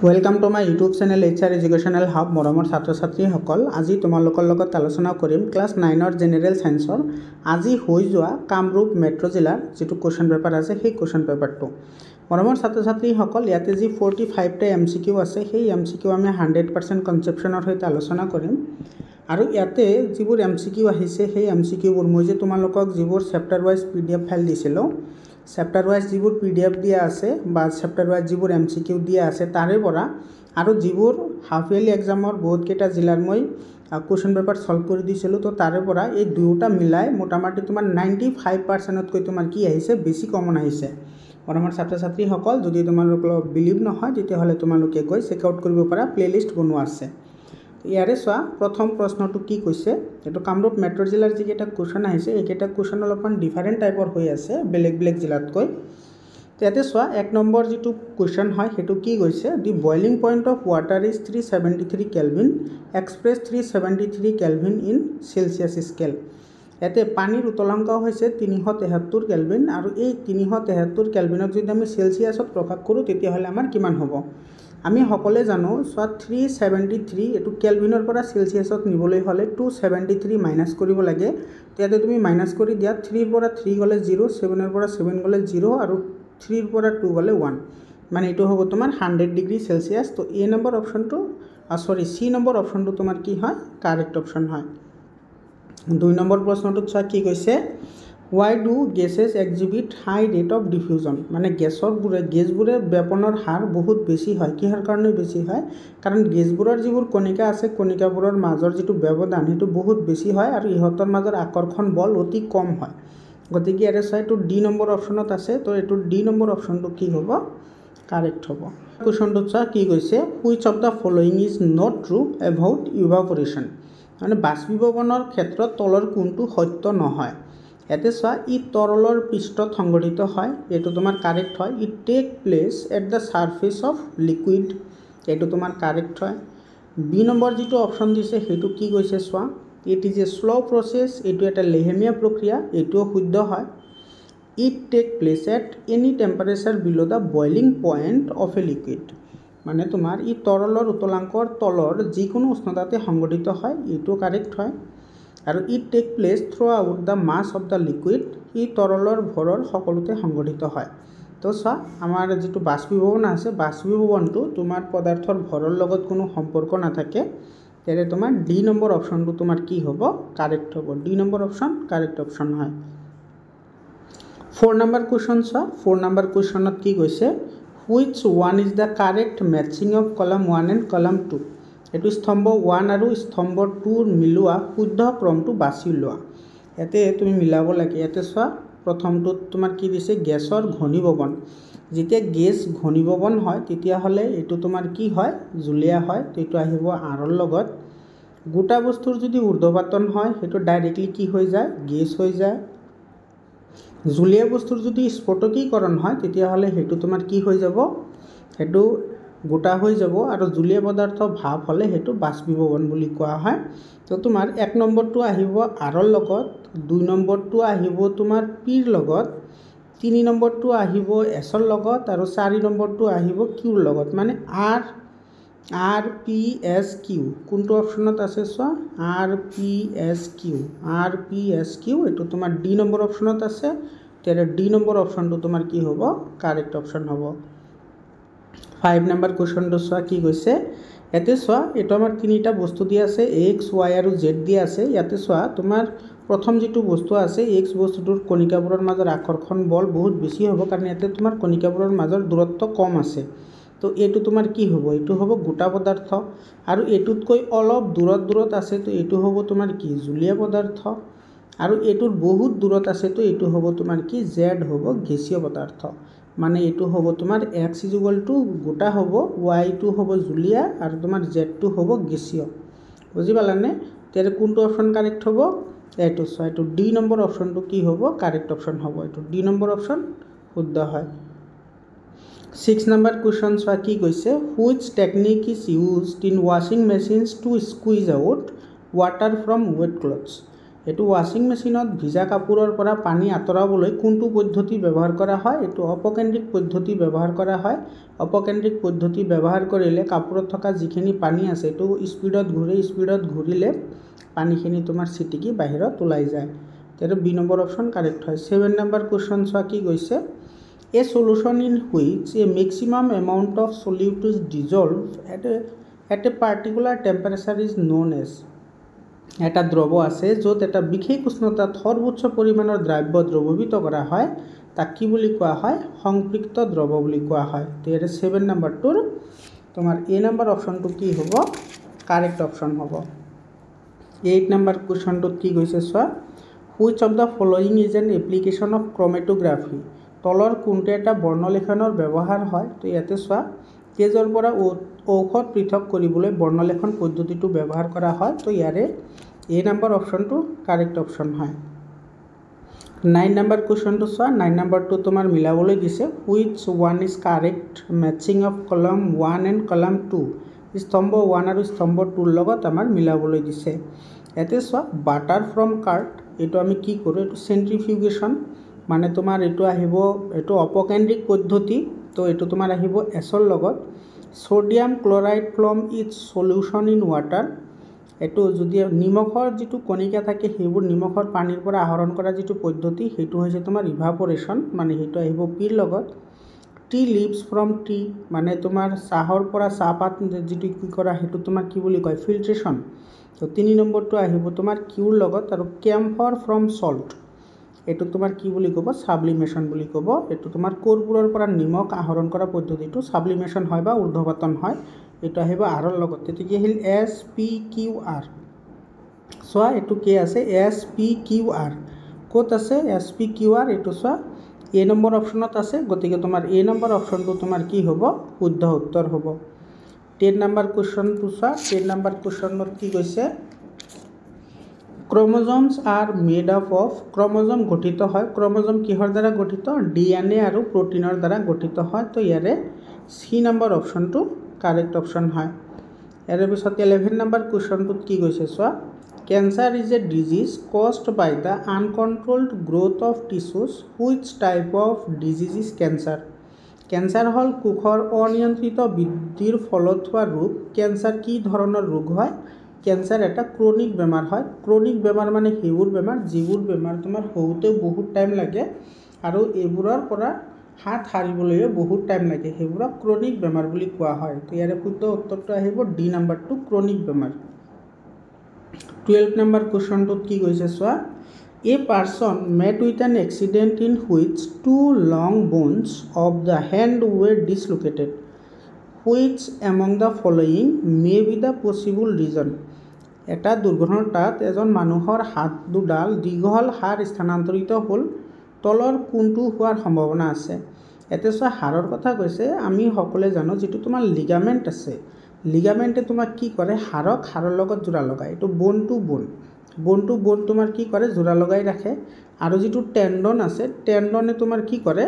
Welcome to my YouTube channel HR educational hub मरমৰ ছাত্ৰ ছাত্ৰীসকল আজি তোমালোকৰ লগত আলোচনা কৰিম ক্লাস 9 জেনাৰেল সায়েন্সৰ আজি হৈ যোৱা কামৰূপ মেট্ৰ জিলাৰ যেটো কোৱেশ্চন পেপাৰ আছে সেই কোৱেশ্চন পেপাৰটো মৰমৰ ছাত্ৰ ছাত্ৰীসকল ইয়াতে যি 45 টা MCQ আছে সেই MCQ আমি 100% কনসেপচনৰ সৈতে আলোচনা কৰিম আৰু ইয়াতে যিবোৰ MCQ আহিছে সেই MCQ বোৰ মই যে তোমালোকক যিবোৰ চেপ্টাৰ ওয়াইজ PDF ফাইল দিছিলো চেপ্টাৰ ওয়াইজ যিবোৰ PDF দিয়া আছে বা চেপ্টাৰ ওয়াইজ যিবোৰ MCQ দিয়া আছে তাৰে পৰা আৰু যিবোৰ হাফ ইয়াৰলি এক্সামৰ বহুত কেটা জিলাৰ মই কোৱেশ্চন পেপাৰ সলভ কৰি দিছিলো তো তাৰে পৰা এই দুটা মিলাই মোটামুটি তোমাৰ 95% তকৈ তোমাৰ কি আহিছে বেছি কমন আহিছে মৰমৰ ছাত্ৰ ছাত্ৰীসকল যদি তোমালোকৰ বিলিভ নহয় তেতিয়া হলে তোমালোকে গৈ চেক আউট কৰিব পাৰা প্লেলিষ্ট বনোৱা আছে ইয়াৰে সোৱা প্ৰথম প্ৰশ্নটো কি কৈছে এটো কামৰূপ মেট্ৰ জিলাৰ যি এটা কোৱেশ্চন আহিছে এইকেটা কোৱেশ্চন অলপমান ডিফাৰেন্ট টাইপৰ হৈ আছে বেলেগ জিলাতকৈ ইয়াতে সোৱা এক নম্বৰ যেটো কোৱেশ্চন হয় হেতু কি কৈছে the boiling point of water is 373 kelvin express 373 kelvin in Celsius scale এতে পানীৰ উতলাংক হৈছে 373 কেলভিন আৰু এই 373 কেলভিনক যদি আমি সেলসিয়াছত প্ৰকাশ কৰো তেতিয়া হলে আমাৰ কিমান হ'ব আমি সকলে জানো সো 373 এটো কেলভিনৰ পৰা সেলসিয়াছত নিবলৈ হলে 273 মাইনাস কৰিব লাগে তেতে তুমি মাইনাস কৰি দিয়া 3 ৰ পৰা 3 গলে 0 7 ৰ পৰা 7 গলে 0 আৰু 3 ৰ পৰা 2 গলে 1 মানে এটো হ'ব তোমাৰ 100 ডিগ্ৰী সেলসিয়াস তো এ নম্বৰ অপশনটো সি নম্বৰ অপশনটো তোমাৰ কি হয় কাৰেক্ট অপশন হয় দুই নম্বৰ প্ৰশ্নটো চা কি কৈছে why do gases exhibit high rate of diffusion মানে গেছবোৰে ব্যাপনৰ হাৰ বহুত বেছি হয় কিহৰ কাৰণে বেছি হয় কাৰণ গেছবোৰৰ যিবোৰ কণিকা আছে কণিকাবোৰৰ মাজৰ যেটো ব্যৱধান হেতু বহুত বেছি হয় আৰু ইহতৰ মাজৰ আকৰ্ষণ বল অতি কম হয় গতিকে এৰে সাইটো ডি নম্বৰ অপশনত আছে তো এটো ডি নম্বৰ অপশনটো কি হ'ব কাৰেক্ট হ'ব কোৱেশ্চনটো চা কি কৈছে which of the following is not true about evaporation মানে বাষ্পীভৱনৰ ক্ষেত্ৰত তলৰ কোনটো সত্য নহয় এতে সোৱা ই তৰলৰ পৃষ্ঠত সংঘটিত হয় এটো তোমাৰ কাৰেক্ট হয় it take place at the surface of liquid এটো তোমাৰ কাৰেক্ট হয় বি নম্বৰ যেটো অপশন দিছে হেতু কি কৈছে সোৱা it is a slow process এটো এটা লেহেমিয়া প্ৰক্ৰিয়া এটো শুদ্ধ হয় it take place at any temperature below the boiling point of a liquid মানে তোমাৰ ই তৰলৰ উতলাংকৰ তলৰ যিকোনো উষ্ণতাতে সংঘটিত হয় এটো কাৰেক্ট হয় আৰু it take place throughout the mass of the liquid ই তৰলৰ ভৰৰ সকলোতে সংঘটিত হয় তো সা আমাৰ যেটো বাষ্পীভৱন আছে বাষ্পীভৱনটো তোমাৰ পদাৰ্থৰ ভৰৰ লগত কোনো সম্পৰ্ক নাথাকে তেৰে তোমাৰ ডি নম্বৰ অপশনটো তোমাৰ কি হ'ব কাৰেক্ট হ'ব D number option correct option হয় 4 নম্বৰ কোৱেশ্চন সা 4 নম্বৰ কোৱেশ্চনত কি কৈছে which one is the correct matching of column 1 and column 2 এটো স্তম্ভ 1 আৰু স্তম্ভ 2 মিলোৱা শুদ্ধ ক্ৰমটো বাছি লোৱা এতে তুমি মিলাব লাগে এতে সোৱা প্ৰথমটো তোমাৰ কি দিছে গ্যাসৰ ঘনীভৱন যেতিয়া গ্যাস ঘনীভৱন হয় তেতিয়া হলে এটো তোমাৰ কি হয় জুলিয়া হয় তো এটো আহিব আৰৰ লগত গোটা বস্তুৰ যদি ঊৰ্ধ্বপাতন হয় হেতু ডাইৰেক্টলি কি হৈ যায় গ্যাস হৈ যায় জুলিয়া বস্তুৰ যদি স্ফটিকীকৰণ হয় তেতিয়া হলে হেতু তোমাৰ কি হৈ যাব হেতু গোটা হৈ যাব আৰু জুলিয়া পদাৰ্থ ভাব হলে হেতু বাষ্পীভৱন বুলি কোৱা হয় তো তোমাৰ এক নম্বৰটো আহিব আৰৰ লগত দুই নম্বৰটো আহিব তোমাৰ পিৰ লগত তিনি নম্বৰটো আহিব এছৰ লগত আৰু চাৰি নম্বৰটো আহিব কিউৰ লগত মানে আৰ পি এছ কিউ কোনটো অপশনত আছে সোৱা আৰ পি এছ কিউ এটো তোমাৰ ডি নম্বৰ অপশনত আছে তেৰে ডি নম্বৰ অপশনটো তোমাৰ কি হ'ব কাৰেক্ট অপশন হ'ব 5 নম্বৰ কোৱেশ্চনটো সোৱা কি কৈছে এতে সোৱা এটো আমাৰ তিনিটা বস্তু দিয়া আছে x y আৰু z দিয়া আছে ইয়াতে সোৱা তোমাৰ প্ৰথম যেটো বস্তু আছে x বস্তুটোৰ কণিকাবোৰৰ মাজৰ আকৰ্ষণ বল বহুত বেছি হ'ব কাৰণ ইয়াতে তোমাৰ কণিকাবোৰৰ মাজৰ দূৰত্ব কম আছে তো এটো তোমাৰ কি হ'ব এটো হ'ব গোটা পদাৰ্থ আৰু এটুতকৈ অলপ দূৰত আছে তো এটো হ'ব তোমাৰ কি জুলিয়া পদাৰ্থ আৰু এটোৰ বহুত দূৰত আছে তো এটো হ'ব তোমাৰ কি z হ'ব গেছীয় পদাৰ্থ মানে এটো হ'ব তোমাৰ x গোটা হ'ব y টো হ'ব জুলিয়া আৰু তোমাৰ z টো হ'ব গেছীয় বুজি পালানে তেৰে কোনটো অপশন কাৰেক্ট হ'ব এটো সো এটো ডি নম্বৰ অপশনটো কি হ'ব কাৰেক্ট অপশন হ'ব এটো ডি নম্বৰ অপশন শুদ্ধ হয় 6 নম্বৰ কোৱেশ্চন সোৱা কি কৈছে which technique is used in washing machines to squeeze out water from wet clothes এইটো ৱাশ্বিং মেচিনত ভিজা কাপোৰৰ পৰা পানী আঁতৰাবলৈ কোনটো পদ্ধতি ব্যৱহাৰ কৰা হয়? এইটো অপকেন্দ্ৰিক পদ্ধতি ব্যৱহাৰ কৰা হয়। অপকেন্দ্ৰিক পদ্ধতি ব্যৱহাৰ কৰিলে কাপোৰত থকা যিখিনি পানী আছে এইটো স্পীডত ঘূৰিলে পানীখিনি তোমাৰ ছিটিকি বাহিৰত ওলাই যায়। তেতিয়া বি নম্বৰ অপশ্যন কাৰেক্ট হয়। 7 নম্বৰ কুৱেশ্যন চোৱা কি কৈছে, a solution in which a maximum amount of solute is dissolve at a particular temperature is known as. এটা দ্ৰৱ আছে য'ত এটা বিশেষ উষ্ণতাত সৰ্বোচ্চ পৰিমাণৰ দ্ৰব্য দ্ৰৱীভূত কৰা হয়, তাক কি বুলি কোৱা হয়? সংপৃক্ত দ্ৰৱ বুলি কোৱা হয়। তেতিয়া 7 নম্বৰটোৰ তোমাৰ এ নম্বৰ অপশ্যনটো কি হ'ব? কাৰেক্ট অপশ্যন হ'ব। 8 নম্বৰ কুৱেশ্যনটোত কি কৈছে চোৱা, which of the following is an application of chromatography. তলৰ কোনটো এটা বৰ্ণলেখনৰ ব্যৱহাৰ হয়? তো ইয়াতে চোৱা, তেজৰ পৰা ঔষধ পৃথক কৰিবলৈ বৰ্ণলেখন পদ্ধতিটো ব্যৱহাৰ কৰা হয়। তো ইয়াৰে এ নম্বৰ অপশ্যনটো কাৰেক্ট অপশ্যন হয়। 9 নম্বৰ কুৱেশ্যনটো চোৱা, 9 নম্বৰটো তোমাৰ মিলাবলৈ দিছে, which one is correct matching of কলম 1 এণ্ড কলম 2। স্তম্ভ 1 আৰু স্তম্ভ 2ৰ লগত আমাৰ মিলাবলৈ দিছে। ইয়াতে চোৱা, বাটাৰ ফ্ৰম কাৰ্ড, এইটো আমি কি কৰোঁ? এইটো চেন্ট্ৰিফিউগেশ্যন, মানে তোমাৰ এইটো আহিব, এইটো অপকেন্দ্ৰিক পদ্ধতি। তো এইটো তোমাৰ আহিব এছৰ লগত। Sodium chloride from its solution in water, এইটো যদি নিমখৰ যিটো কণিকা থাকে সেইবোৰ নিমখৰ পানীৰ পৰা আহৰণ কৰা যিটো পদ্ধতি সেইটো হৈছে তোমাৰ ইভাপৰেশ্যন, মানে সেইটো আহিব পিৰ লগত। টি লিভছ ফ্ৰম টি, মানে তোমাৰ চাহৰ পৰা চাহপাত যিটো কি কৰা সেইটো তোমাৰ কি বুলি কয়? ফিল্ট্ৰেশ্যন। তো 3 নম্বৰটো আহিব তোমাৰ কিউৰ লগত। আৰু কেম্ফৰ ফ্ৰম সল্ট, এইটো তোমাৰ কি বুলি ক'ব? ছাবলিমেশ্যন বুলি ক'ব। এইটো তোমাৰ কোৰবোৰৰ পৰা নিমখ আহৰণ কৰা পদ্ধতিটো ছাবলিমেশ্যন হয় বা ঊৰ্ধ্বপাতন হয়। এইটো আহিব আৰৰ লগত। তেতিয়া আহিল SPQR। চোৱা, এইটো কি আছে? SPQR ক'ত আছে? SPQR এইটো চোৱা এ নম্বৰ অপশ্যনত আছে। গতিকে তোমাৰ এ নম্বৰ অপশ্যনটো তোমাৰ কি হ'ব? শুদ্ধ উত্তৰ হ'ব। 10 নম্বৰ কুৱেশ্যনটো চোৱা, 10 নম্বৰ কুৱেশ্যনত কি কৈছে, ক্ৰম'জমছ are made up of. Chromosome গঠিত হয়, ক্ৰম'জম কিহৰ দ্বাৰা গঠিত? DNA আৰু প্ৰটিনৰ দ্বাৰা গঠিত হয়। তো ইয়াৰে চি নম্বৰ অপশ্যনটো কাৰেক্ট অপশ্যন হয়। ইয়াৰ পিছত 11 নম্বৰ কুৱেশ্যনটোত কি কৈছে চোৱা, cancer is a disease caused by the uncontrolled growth of tissues, which type of disease is cancer. Cancer হ'ল কোষৰ অনিয়ন্ত্ৰিত বৃদ্ধিৰ ফলত হোৱা ৰোগ। কেঞ্চাৰ কি ধৰণৰ ৰোগ হয়? কেঞ্চাৰ এটা ক্ৰনিক বেমাৰ হয়। ক্ৰনিক বেমাৰ মানে সেইবোৰ বেমাৰ যিবোৰ বেমাৰ তোমাৰ হওঁতেও বহুত টাইম লাগে আৰু এইবোৰৰ পৰা হাত সাৰিবলৈও বহুত টাইম লাগে, সেইবোৰক ক্ৰনিক বেমাৰ বুলি কোৱা হয়। তো ইয়াৰে শুদ্ধ উত্তৰটো আহিব ডি নম্বৰটো, ক্ৰনিক বেমাৰ। 12 নম্বৰ কুৱেশ্যনটোত কি কৈছে চোৱা, a person met with an accident in which 2 long bones of the hand were dislocated, which among the following may be the possible reason. এটা দুৰ্ঘটনাত এজন মানুহৰ হাত দুডাল দীঘল হাড় স্থানান্তৰিত হ'ল, তলৰ কোনটো হোৱাৰ সম্ভাৱনা আছে? ইয়াতে চোৱা, হাড়ৰ কথা কৈছে। আমি সকলোৱে জানো যিটো তোমাৰ লিগামেণ্ট আছে, লিগামেণ্টে তোমাক কি কৰে? হাড়ক হাড়ৰ লগত জোৰা লগায়। এইটো বোন টু বোন তোমাৰ কি কৰে? জোৰা লগাই ৰাখে। আৰু যিটো টেণ্ডন আছে, টেণ্ডনে তোমাৰ কি কৰে?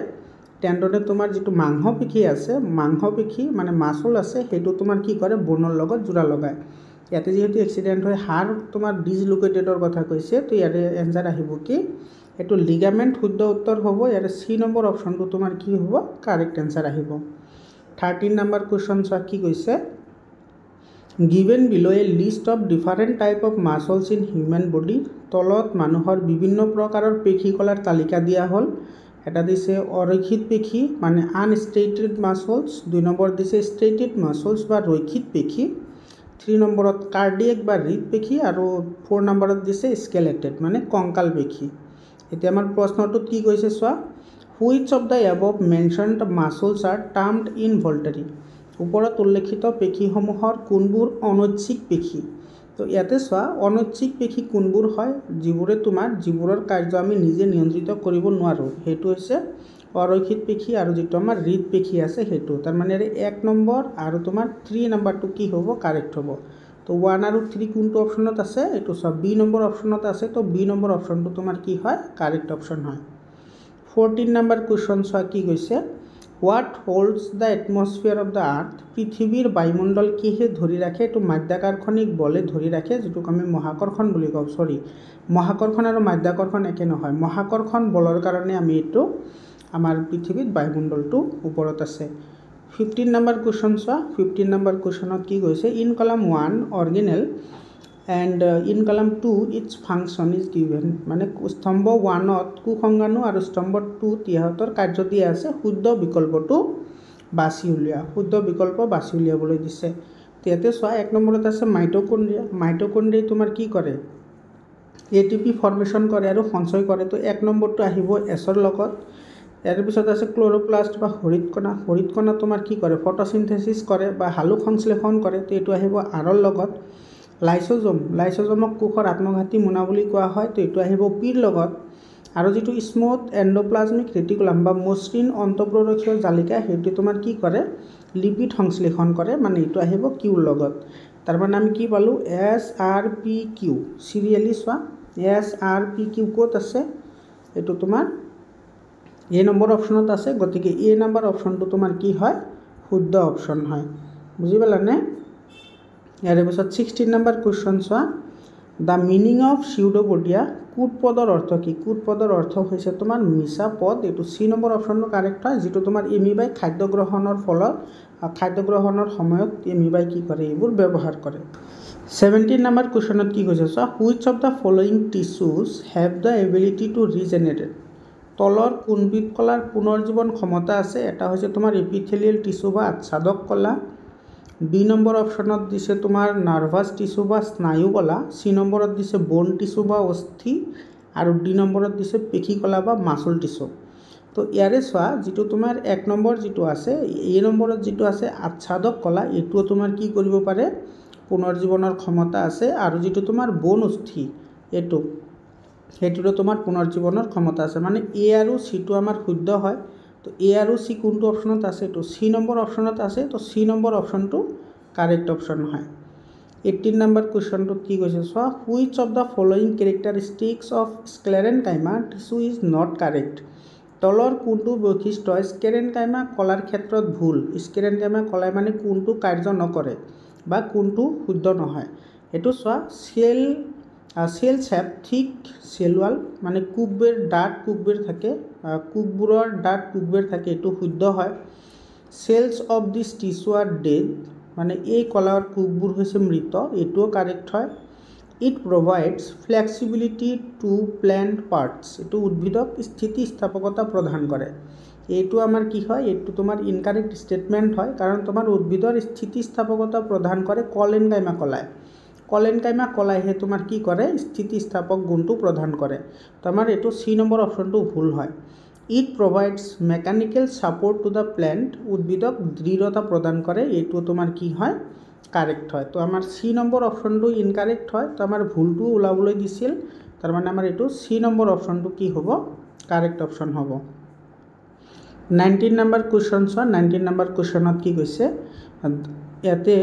টেণ্ডনে তোমাৰ যিটো মাংসপেশী আছে, মাংসপেশী মানে মাচল আছে, সেইটো তোমাৰ কি কৰে? বোনৰ লগত জোৰা লগায়। ইয়াতে যিহেতু এক্সিডেণ্ট হয়, হাড় তোমাৰ ডিছলোকেটেডৰ কথা কৈছে, তো ইয়াৰে এনচাৰ আহিব কি? এইটো লিগামেণ্ট শুদ্ধ উত্তৰ হ'ব। ইয়াৰে চি নম্বৰ অপশ্যনটো তোমাৰ কি হ'ব? কাৰেক্ট এনচাৰ আহিব। 13 নম্বৰ কুৱেশ্যন চোৱা, কি কৈছে, given below' A list of different type of মাছলছ in human body. তলত মানুহৰ বিভিন্ন প্ৰকাৰৰ পেশী কলাৰ তালিকা দিয়া হ'ল। এটা দিছে অৰৈখিক পেশী মানে আনষ্টেটেড মাছলছ, 2 নম্বৰ দিছে ষ্টেটেড মাছলছ বা ৰৈখিক পেশী, 3 নম্বৰত কাৰ্ডিয়েক বা হৃদপেশী, আৰু 4 নম্বৰত দিছে স্কেলেটেড মানে কংকাল পেশী। এতিয়া আমাৰ প্ৰশ্নটোত কি কৈছে চোৱা, which of the above mentioned muscles are termed involuntary. ওপৰত উল্লেখিত পেশীসমূহৰ কোনবোৰ অনৈচ্ছিক পেশী? তো ইয়াতে চোৱা, অনৈচ্ছিক পেশী কোনবোৰ হয়? যিবোৰৰ কাৰ্য আমি নিজে নিয়ন্ত্ৰিত কৰিব নোৱাৰোঁ, সেইটো হৈছে অৰৈখিক পেশী, আৰু যিটো আমাৰ হৃদ পেশী আছে সেইটো। তাৰমানে 1 নম্বৰ আৰু তোমাৰ 3 নম্বৰটো কি হ'ব? কাৰেক্ট হ'ব। তো 1 আৰু 3 কোনটো অপশ্যনত আছে? এইটো চোৱা, বি নম্বৰ অপশ্যনত আছে। তো বি নম্বৰ অপশ্যনটো তোমাৰ কি হয়? কাৰেক্ট অপশ্যন হয়। 14 নম্বৰ কুৱেশ্যন চোৱা, কি কৈছে, হোৱাট হোল্ডছ দ্য এটমস্ফিয়াৰ অফ দ্য আৰ্থ, পৃথিৱীৰ বায়ুমণ্ডল কিহে ধৰি ৰাখে, এইটো মাধ্যাকৰ্ষণিক বলে ধৰি ৰাখে, যিটোক আমি মহাকৰ্ষণ বুলি কওঁ। মহাকৰ্ষণ আৰু মাধ্যাকৰ্ষণ একে নহয়। মহাকৰ্ষণ বলৰ কাৰণে আমি এইটো আমাৰ পৃথিৱীত বায়ুমণ্ডলটো ওপৰত আছে। 15 নম্বৰ কুৱেশ্যন চোৱা। 15 নম্বৰ কুৱেশ্যনত কি কৈছে, in column 1 original and in column 2 its function is given. মানে স্তম্ভ 1ত কুসংজ্ঞানু আৰু স্তম্ভ 2ত ইহঁতৰ কাৰ্য দিয়া আছে, শুদ্ধ বিকল্পটো বাছি উলিওৱা। শুদ্ধ বিকল্প বাছি উলিয়াবলৈ দিছে। ইয়াতে চোৱা 1 নম্বৰত আছে মাইটকণ্ড্ৰিয়া। মাইটকণ্ড্ৰিয়াই তোমাৰ কি কৰে, ATP ফৰ্মেশ্যন কৰে আৰু সঞ্চয় কৰে। তো 1 নম্বৰটো আহিব এছৰ লগত। ইয়াৰ পিছত আছে ক্ল'ৰ'প্লাষ্ট বা হৰিতকণা। হৰিতকণা তোমাৰ কি কৰে, ফটোচিনথেচিছ কৰে বা হালুক সংশ্লেষণ কৰে। তো এইটো আহিব আৰৰ লগত। লাইচোজম, লাইচোজমক কোষৰ আত্মঘাতী মোনা বুলি কোৱা হয়। তো এইটো আহিব পিৰ লগত। আৰু যিটো স্মুথ এণ্ডোপ্লাজমিক ৰেটিকুলাম বা মসৃণ অন্তঃপ্ৰৰক্ষীয় জালিকা, সেইটো তোমাৰ কি কৰে, লিপিড সংশ্লেষণ কৰে। মানে এইটো আহিব কিউৰ লগত। তাৰমানে আমি কি পালোঁ, SRPQ। চিৰিয়েলি চোৱা, SRPQ ক'ত আছে, এইটো তোমাৰ A নম্বৰ অপশ্যনত আছে। গতিকে A নম্বৰ অপশ্যনটো তোমাৰ কি হয়, শুদ্ধ অপশ্যন হয়। বুজি পালানে? ইয়াৰ পিছত 16 নম্বৰ কুৱেশ্যন চোৱা। দ্য মিনিং অফ চিউডোপডিয়া, কুট পদৰ অৰ্থ কি? কুট পদৰ অৰ্থ হৈছে তোমাৰ মিছা পদ। এইটো C নম্বৰ অপশ্যনটো কাৰেক্ট হয়, যিটো তোমাৰ এমিবাই খাদ্য গ্ৰহণৰ ফলত, খাদ্য গ্ৰহণৰ সময়ত এমিবাই কি কৰে, এইবোৰ ব্যৱহাৰ কৰে। 17 নম্বৰ কুৱেশ্যনত কি কৈছে চোৱা, which of the following tissues have the ability to regenerate. তলৰ কোনবিধ কলাৰ পুনৰ্জীৱন ক্ষমতা আছে? এটা হৈছে তোমাৰ এপিথেলিয়েল টিচু বা আচ্ছাদক কলা। B নম্বৰ অপশ্যনত দিছে তোমাৰ নাৰ্ভাছ টিচু বা স্নায়ু কলা। C নম্বৰত দিছে বন টিচু বা অস্থি। আৰু D নম্বৰত দিছে পেশী কলা বা মাচুল টিচু। তো ইয়াৰে চোৱা, যিটো তোমাৰ 1 নম্বৰ যিটো আছে, A নম্বৰত যিটো আছে আচ্ছাদক কলা, এইটোও তোমাৰ কি কৰিব পাৰে, পুনৰ্জীৱনৰ ক্ষমতা আছে। আৰু যিটো তোমাৰ বন অস্থি, সেইটোৰো তোমাৰ পুনৰ্জীৱনৰ ক্ষমতা আছে। মানে A আৰু Cটো আমাৰ শুদ্ধ হয়। তো A আৰু C কোনটো অপশ্যনত আছে, এইটো C নম্বৰ অপশ্যনত আছে। তো C নম্বৰ অপশ্যনটো কাৰেক্ট অপশ্যন হয়। 18 নম্বৰ কুৱেশ্যনটোত কি কৈছে চোৱা, which of the following characteristics of sclerenchyma tissue is not correct. তলৰ কোনটো বৈশিষ্ট্যই স্ক্লেৰেনকাইমা কলাৰ ক্ষেত্ৰত ভুল। স্ক্লেৰেনকাইমা কলাই মানে কোনটো কাৰ্য নকৰে বা কোনটো শুদ্ধ নহয়। এইটো চোৱা, চেল চেপ থিক চেলুৱাল, মানে কুকবেৰ ডাঠ কুকবেৰ থাকে, কুকবোৰৰ ডাঠ কুকবেৰ থাকে, এইটো শুদ্ধ হয়। Cells of this tissue are dead, মানে এই কলাৰ কুকবোৰ হৈছে মৃত, এইটোও কাৰেক্ট হয়। It provides flexibility to plant parts, এইটো উদ্ভিদক স্থিতিস্থাপকতা প্ৰদান কৰে। এইটো আমাৰ কি হয়, এইটো তোমাৰ ইনকাৰেক্ট ষ্টেটমেণ্ট হয়। কাৰণ তোমাৰ উদ্ভিদৰ স্থিতিস্থাপকতা প্ৰদান কৰে কলেনকাইমা কলাই। কলেনকাইমা কলাইহে তোমাৰ কি কৰে, স্থিতিস্থাপক গুণটো প্ৰদান কৰে। তো আমাৰ এইটো C নম্বৰ অপশ্যনটো ভুল হয়। It provides mechanical support to the plant, উদ্ভিদক দৃঢ়তা প্ৰদান কৰে, এইটো তোমাৰ কি হয়, কাৰেক্ট হয়। তো আমাৰ C নম্বৰ অপশ্যনটো ইনকাৰেক্ট হয়। তো আমাৰ ভুলটো ওলাবলৈ দিছিল, তাৰমানে আমাৰ এইটো C নম্বৰ অপশ্যনটো কি হ'ব, কাৰেক্ট অপশ্যন হ'ব। 19 নম্বৰ কুৱেশ্যন চোৱা। 19 নম্বৰ কুৱেশ্যনত কি কৈছে, ইয়াতে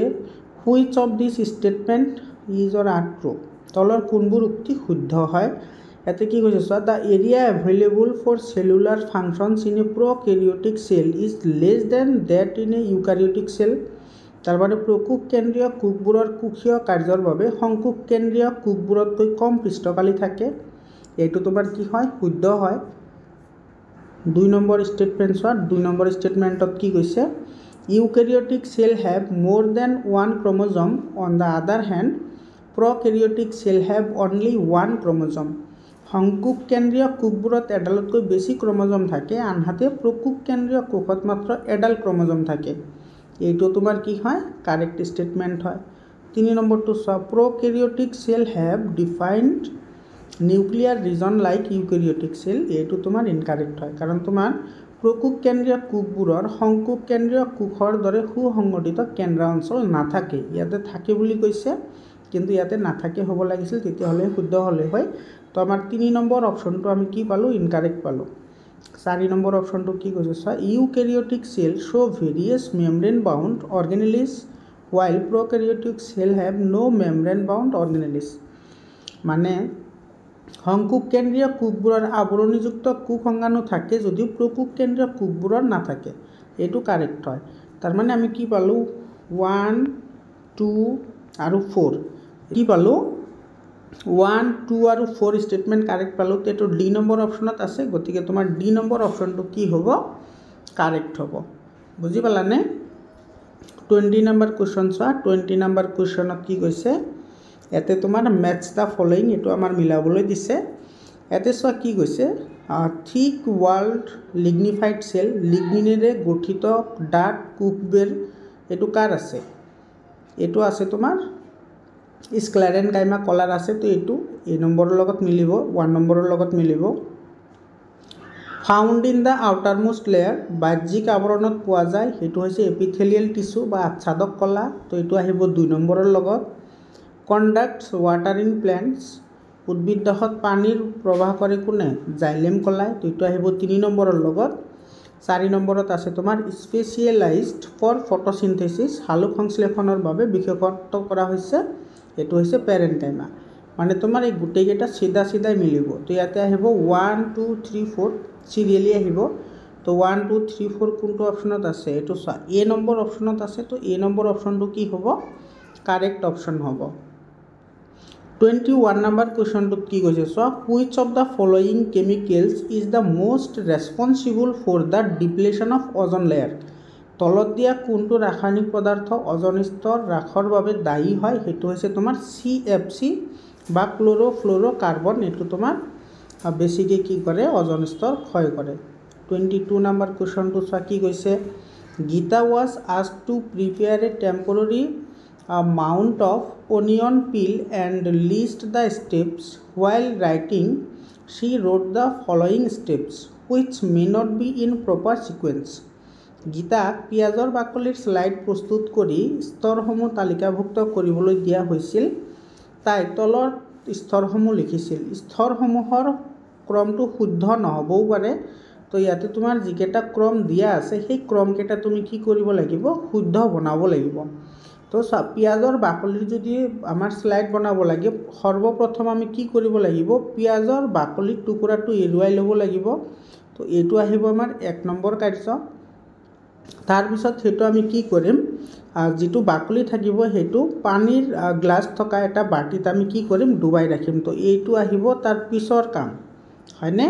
which of these statement is or are true. তলৰ কোনবোৰ উক্তি শুদ্ধ হয়। ইয়াতে কি কৈছে চোৱা, the area available for cellular functions in a prokaryotic cell is less than that in a eukaryotic cell. তাৰমানে প্ৰকোষ কেন্দ্ৰীয় কোষবোৰৰ কোষীয় কাৰ্যৰ বাবে সংকোষ কেন্দ্ৰীয় কোষবোৰতকৈ কম পৃষ্ঠকালি থাকে। এইটো তোমাৰ কি হয়, শুদ্ধ হয়। 2 নম্বৰ ষ্টেটমেণ্ট চোৱা। 2 নম্বৰ ষ্টেটমেণ্টত কি কৈছে, eukaryotic cell have more than 1 chromosome, on the other hand prokaryotic cell have only 1 chromosome. সংকোষ কেন্দ্ৰীয় কোষবোৰত এডালতকৈ বেছি ক্ৰম'জম থাকে, আনহাতে প্ৰকোষ কেন্দ্ৰীয় কোষত মাত্ৰ এডাল ক্ৰম'জম থাকে। এইটো তোমাৰ কি হয়, কাৰেক্ট ষ্টেটমেণ্ট হয়। 3 নম্বৰটো চোৱা, prokaryotic cell have defined nuclear region like eukaryotic cell, এইটো তোমাৰ ইনকাৰেক্ট হয়। কাৰণ তোমাৰ প্ৰকোষ কেন্দ্ৰীয় কোষবোৰৰ সংকোষ কেন্দ্ৰীয় কোষৰ দৰে সুসংগঠিত কেন্দ্ৰ অঞ্চল নাথাকে। ইয়াতে থাকে বুলি কৈছে, কিন্তু ইয়াতে নাথাকে হ'ব লাগিছিল, তেতিয়াহ'লে শুদ্ধ হ'লে হয়। তো আমাৰ 3 নম্বৰ অপশ্যনটো আমি কি পালোঁ, ইনকাৰেক্ট পালোঁ। 4 নম্বৰ অপশ্যনটো কি কৈছে চোৱা, eukaryotic cell show' various membrane bound organelles while prokaryotic cell have no' membrane bound organelles. মানে সংকোষ কেন্দ্ৰীয় কোষবোৰৰ আৱৰণীযুক্ত কোষ অংগাণু থাকে যদিও প্ৰকোষ কেন্দ্ৰীয় কোষবোৰৰ নাথাকে। এইটো কাৰেক্ট হয়। তাৰ মানে আমি কি পালোঁ 1 2 আৰু 4 কি পালোঁ 1 2 আৰু 4 ষ্টেটমেণ্ট কাৰেক্ট পালোঁ। এইটো ডি নম্বৰ অপশ্যনত আছে, গতিকে তোমাৰ ডি নম্বৰ অপশ্যনটো কি হ'ব কাৰেক্ট হ'ব। বুজি পালানে? 20 নম্বৰ কুৱেশ্যন চোৱা। 20 নম্বৰ কুৱেশ্যনত কি কৈছে ইয়াতে তোমাৰ মেটছ দ্য ফলোয়িং, এইটো আমাৰ মিলাবলৈ দিছে। ইয়াতে চোৱা কি কৈছে থিক ৱাল্ড লিগনিফাইড চেল, লিগনিনেৰে গঠিত ডাঠ কোষবেৰ এইটো কাৰ আছে? এইটো আছে তোমাৰ স্ক্লেৰেনকাইমা কলাৰ আছে। তো এইটো এ নম্বৰৰ লগত মিলিব, 1 নম্বৰৰ লগত মিলিব। ফাউণ্ড ইন দ্য আউটাৰমোষ্ট লেয়াৰ, বাহ্যিক আৱৰণত পোৱা যায়, সেইটো হৈছে এপিথেলিয়েল টিচু বা আচ্ছাদক কলা। তো এইটো আহিব 2 নম্বৰৰ লগত। কণ্ডাক্টছ ৱাটাৰ ইন প্লেণ্টছ, উদ্ভিদ দেহত পানীৰ প্ৰৱাহ কৰে কোনে? জাইলেম কলাই। তো এইটো আহিব 3 নম্বৰৰ লগত। 4 নম্বৰত আছে তোমাৰ স্পেচিয়েলাইজড ফৰ ফটোচিনথেচিছ, সালোক সংশ্লেষণৰ বাবে বিশেষত্ব কৰা হৈছে, এইটো হৈছে পেৰেনকাইমা। মানে তোমাৰ এই গোটেইকেইটা চিধাই মিলিব। তো ইয়াতে আহিব 1 2 3 4 চিৰিয়েলি আহিব। তো 1 2 3 4 কোনটো অপশ্যনত আছে? এইটো চোৱা এ নম্বৰ অপশ্যনত আছে। তো এ নম্বৰ অপশ্যনটো কি হ'ব কাৰেক্ট অপশ্যন হ'ব। 21 নম্বৰ কুৱেশ্যনটোত কি কৈছে চোৱা which of the following chemicals is the most responsible for the depletion of ozone layer, তলত দিয়া কোনটো ৰাসায়নিক পদাৰ্থ অজন স্তৰ হ্ৰাসৰ বাবে দায়ী হয়? সেইটো হৈছে তোমাৰ CFC বা ক্ল'ৰ'ফ্ল'ৰ'কাৰ্বন। এইটো তোমাৰ বেছিকৈ কি কৰে অজন স্তৰ ক্ষয় কৰে। 22 নম্বৰ কুৱেশ্যনটো চোৱা কি কৈছে Geeta was asked to prepare a temporary amount of onion peel and list the steps. While writing, she wrote the following steps which may not be in proper sequence. গীতাক পিঁয়াজৰ বাকলিৰ স্লাইড প্ৰস্তুত কৰি স্তৰসমূহ তালিকাভুক্ত কৰিবলৈ দিয়া হৈছিল। তাই তলৰ স্তৰসমূহ লিখিছিল। স্তৰসমূহৰ ক্ৰমটো শুদ্ধ নহ'বও পাৰে। তো ইয়াতে তোমাৰ যিকেইটা ক্ৰম দিয়া আছে সেই ক্ৰমকেইটা তুমি কি কৰিব লাগিব শুদ্ধ বনাব লাগিব। তো পিঁয়াজৰ বাকলিৰ যদি আমাৰ স্লাইড বনাব লাগে সৰ্বপ্ৰথম আমি কি কৰিব লাগিব পিঁয়াজৰ বাকলিৰ টুকুৰাটো এৰুৱাই ল'ব লাগিব। তো এইটো আহিব আমাৰ 1 নম্বৰ কাৰ্য। তাৰপিছত সেইটো আমি কি কৰিম যিটো বাকলি থাকিব সেইটো পানীৰ গ্লাছ থকা এটা বাটিত আমি কি কৰিম ডুবাই ৰাখিম। তো এইটো আহিব তাৰ পিছৰ কাম হয়নে?